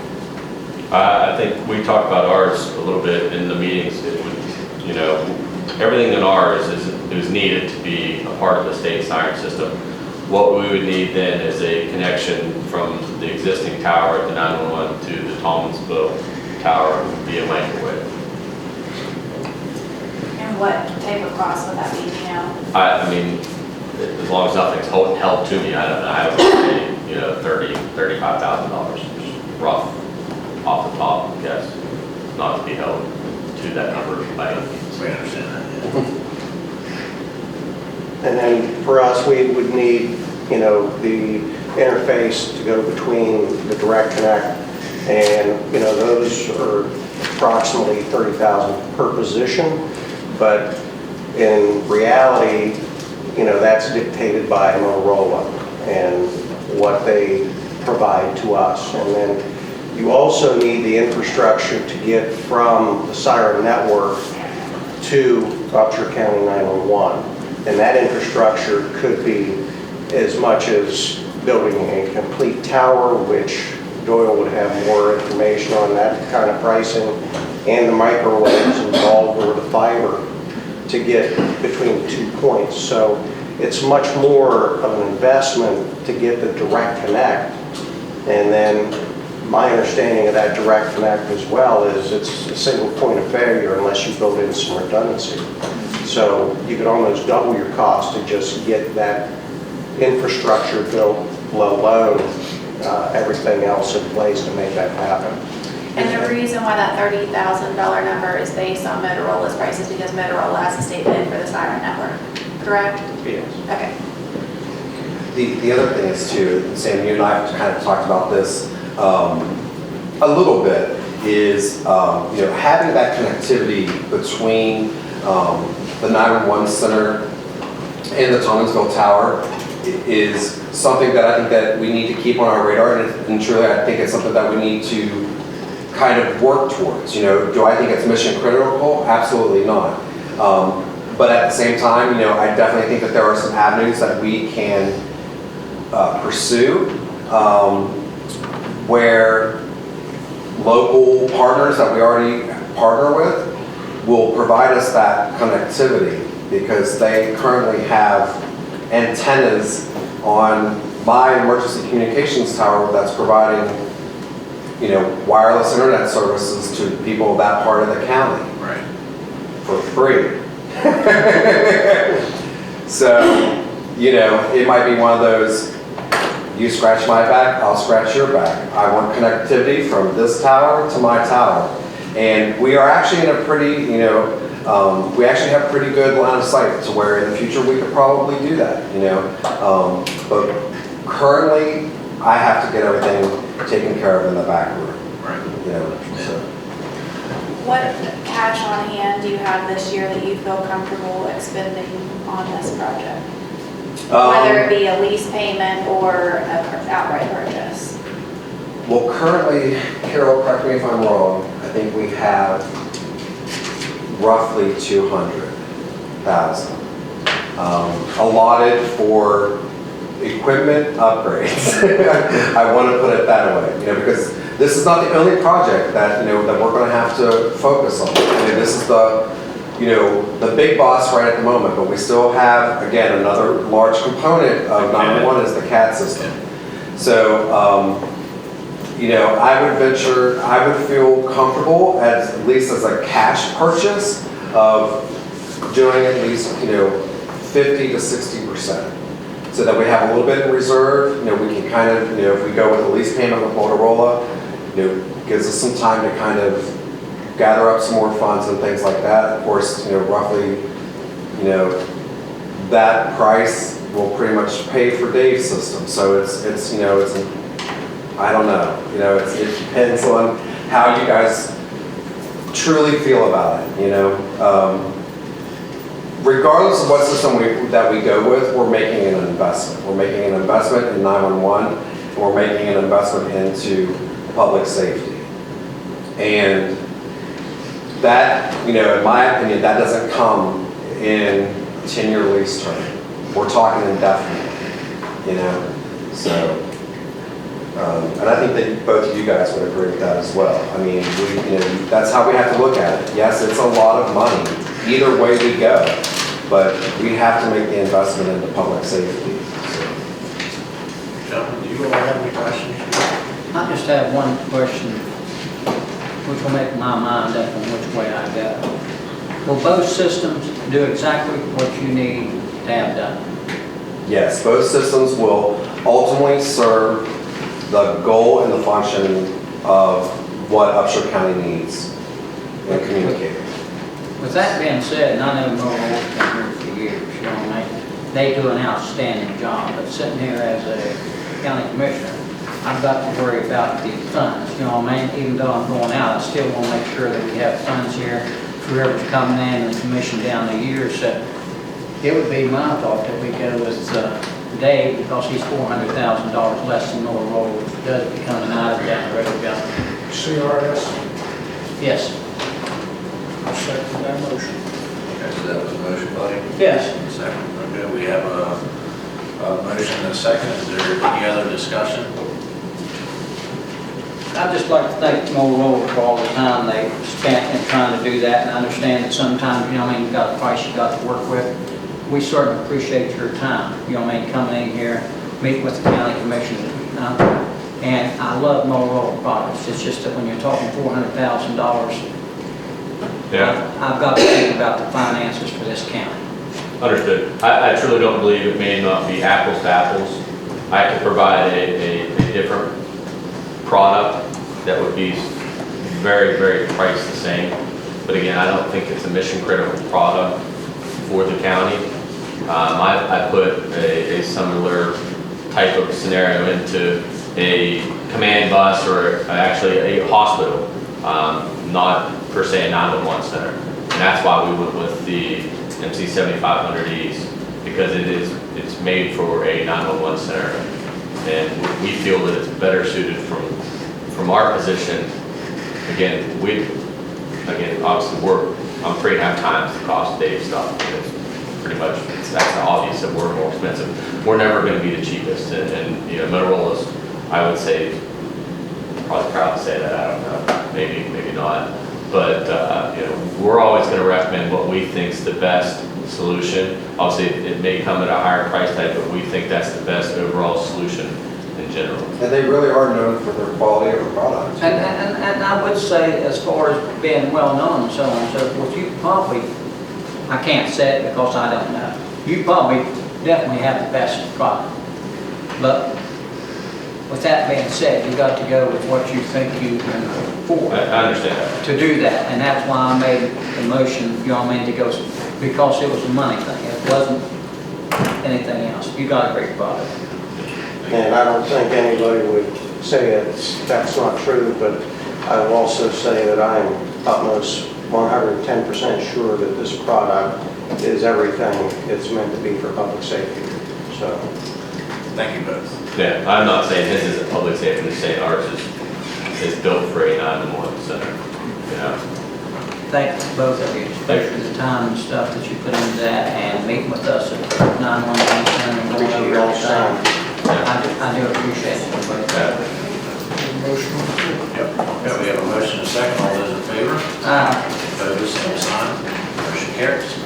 S14: I think we talked about ours a little bit in the meetings. It would, you know, everything in ours is needed to be a part of the state siren system. What we would need then is a connection from the existing tower at the 911 to the Thomasville tower via microwave.
S4: And what type of cost would that be, you know?
S14: I mean, as long as nothing's held to me, I have to pay, you know, $35,000, rough off the top, I guess, not to be held to that number by any means.
S1: We understand that,
S15: And then for us, we would need, you know, the interface to go between the direct connect, and, you know, those are approximately $30,000 per position. But in reality, you know, that's dictated by Motorola and what they provide to us. And then you also need the infrastructure to get from the siren network to Upshur County 911. And that infrastructure could be as much as building a complete tower, which Doyle would have more information on that kind of pricing, and the microwaves involved or the fiber to get between the 2 points. So it's much more of an investment to get the direct connect. And then my understanding of that direct connect as well is it's a single point of failure unless you build in some redundancy. So you could almost double your cost to just get that infrastructure built, let alone everything else in place to make that happen.
S4: And the reason why that $30,000 number is based on Motorola's prices because Motorola has a state bid for the siren network, correct?
S15: Yes.
S4: Okay.
S6: The other thing is too, Sam, you and I have kind of talked about this a little bit, is you know, having that connectivity between the 911 center and the Thomasville tower is something that I think that we need to keep on our radar, and truly I think it's something that we need to kind of work towards. You know, do I think it's mission critical? Absolutely not. But at the same time, you know, I definitely think that there are some avenues that we can pursue where local partners that we already partner with will provide us that connectivity, because they currently have antennas on my emergency communications tower that's providing, you know, wireless internet services to people of that part of the county.
S1: Right.
S6: For free. So, you know, it might be one of those, you scratch my back, I'll scratch your back. I want connectivity from this tower to my tower. And we are actually in a pretty, you know, we actually have pretty good line of sight to where in the future we could probably do that, you know. But currently, I have to get everything taken care of in the back room.
S1: Right.
S6: You know, so.
S4: What cash on hand do you have this year that you feel comfortable expending on this project? Whether it be a lease payment or an outright purchase?
S6: Well, currently, Carol, correct me if I'm wrong, I think we have roughly 200,000 allotted for equipment upgrades. I want to put it that way, because this is not the only project that, that we're going to have to focus on. This is the, the big boss right at the moment, but we still have, again, another large component of 911 is the CAD system. So, I would feel comfortable at least as a cash purchase of doing at least, 50 to 60%. So that we have a little bit in reserve, we can kind of, if we go with the lease payment with Motorola, gives us some time to kind of gather up some more funds and things like that. Of course, roughly, that price will pretty much pay for Dave's system. So it's I don't know, it depends on how you guys truly feel about it, regardless of what system that we go with, we're making an investment. We're making an investment in 911, and we're making an investment into public safety. And that, in my opinion, that doesn't come in a 10-year lease term. We're talking indefinite, so. And I think that both of you guys would agree with that as well. I mean, that's how we have to look at it. Yes, it's a lot of money, either way we go, but we have to make the investment into public safety.
S1: Gentlemen, do you all have any questions?
S3: I just have one question, which will make my mind up on which way I go. Will both systems do exactly what you need to have done?
S6: Yes, both systems will ultimately serve the goal and the function of what Upshur County needs in communicating.
S3: With that being said, and I know Motorola's been here for years, they do an outstanding job, but sitting here as a county commissioner, I've got to worry about the funds, even though I'm going out, I still want to make sure that we have funds here for whoever's coming in and the commission down the year. So it would be my thought that we go with Dave, because he's $400,000 less than Motorola, which does become an item down the road, John.
S5: CRS,
S3: Yes.
S5: I'll second that motion.
S1: Okay, so that was a motion, buddy?
S3: Yes.
S1: Second. Okay, we have a motion and a second. Is there any other discussion?
S3: I'd just like to thank Motorola for all the time they spent in trying to do that, and I understand that sometimes, you've got a price you got to work with. We certainly appreciate your time, coming in here, meet with the county commission. And I love Motorola products. It's just that when you're talking $400,000, I've got to think about the finances for this county.
S14: Understood. I truly don't believe it may not be apples to apples. I could provide a different product that would be very, very priced the same. But again, I don't think it's a mission critical product for the county. I put a similar type of scenario into a command bus or actually a hospital, not per se a 911 center. And that's why we went with the MC7500Es, because it's made for a 911 center. And we feel that it's better suited from our position. Again, obviously I'm afraid to have times the cost of Dave's stuff. It's pretty much, that's obvious that we're more expensive. We're never going to be the cheapest. And Motorola's, I would say, probably proud to say that, I don't know, maybe not. But, we're always going to recommend what we think is the best solution. Obviously, it may come at a higher price tag, but we think that's the best overall solution in general.
S6: And they really are known for their quality of the product.
S3: And I would say, as far as being well-known and so on and so forth, you probably, I can't say it because I don't know, you probably definitely have the best product. But with that being said, you got to go with what you think you can afford.
S14: I understand that.
S3: To do that, and that's why I made the motion, to go, because it was a money thing. It wasn't anything else. You got a great product.
S15: And I don't think anybody would say that's not true, but I will also say that I am utmost 110% sure that this product is everything it's meant to be for public safety. So,
S1: Thank you both.
S14: Yeah, I'm not saying this is a public safety, I'm just saying ours is built for a 911 center. you know.
S3: Thank both of you, especially the time and stuff that you put into that and meeting with us at 911 center and going over everything. I do appreciate it.
S5: Motion.
S1: Yep, okay, we have a motion and a second. All those in favor?
S3: Uh,
S1: Opposed, same sign. Motion carries.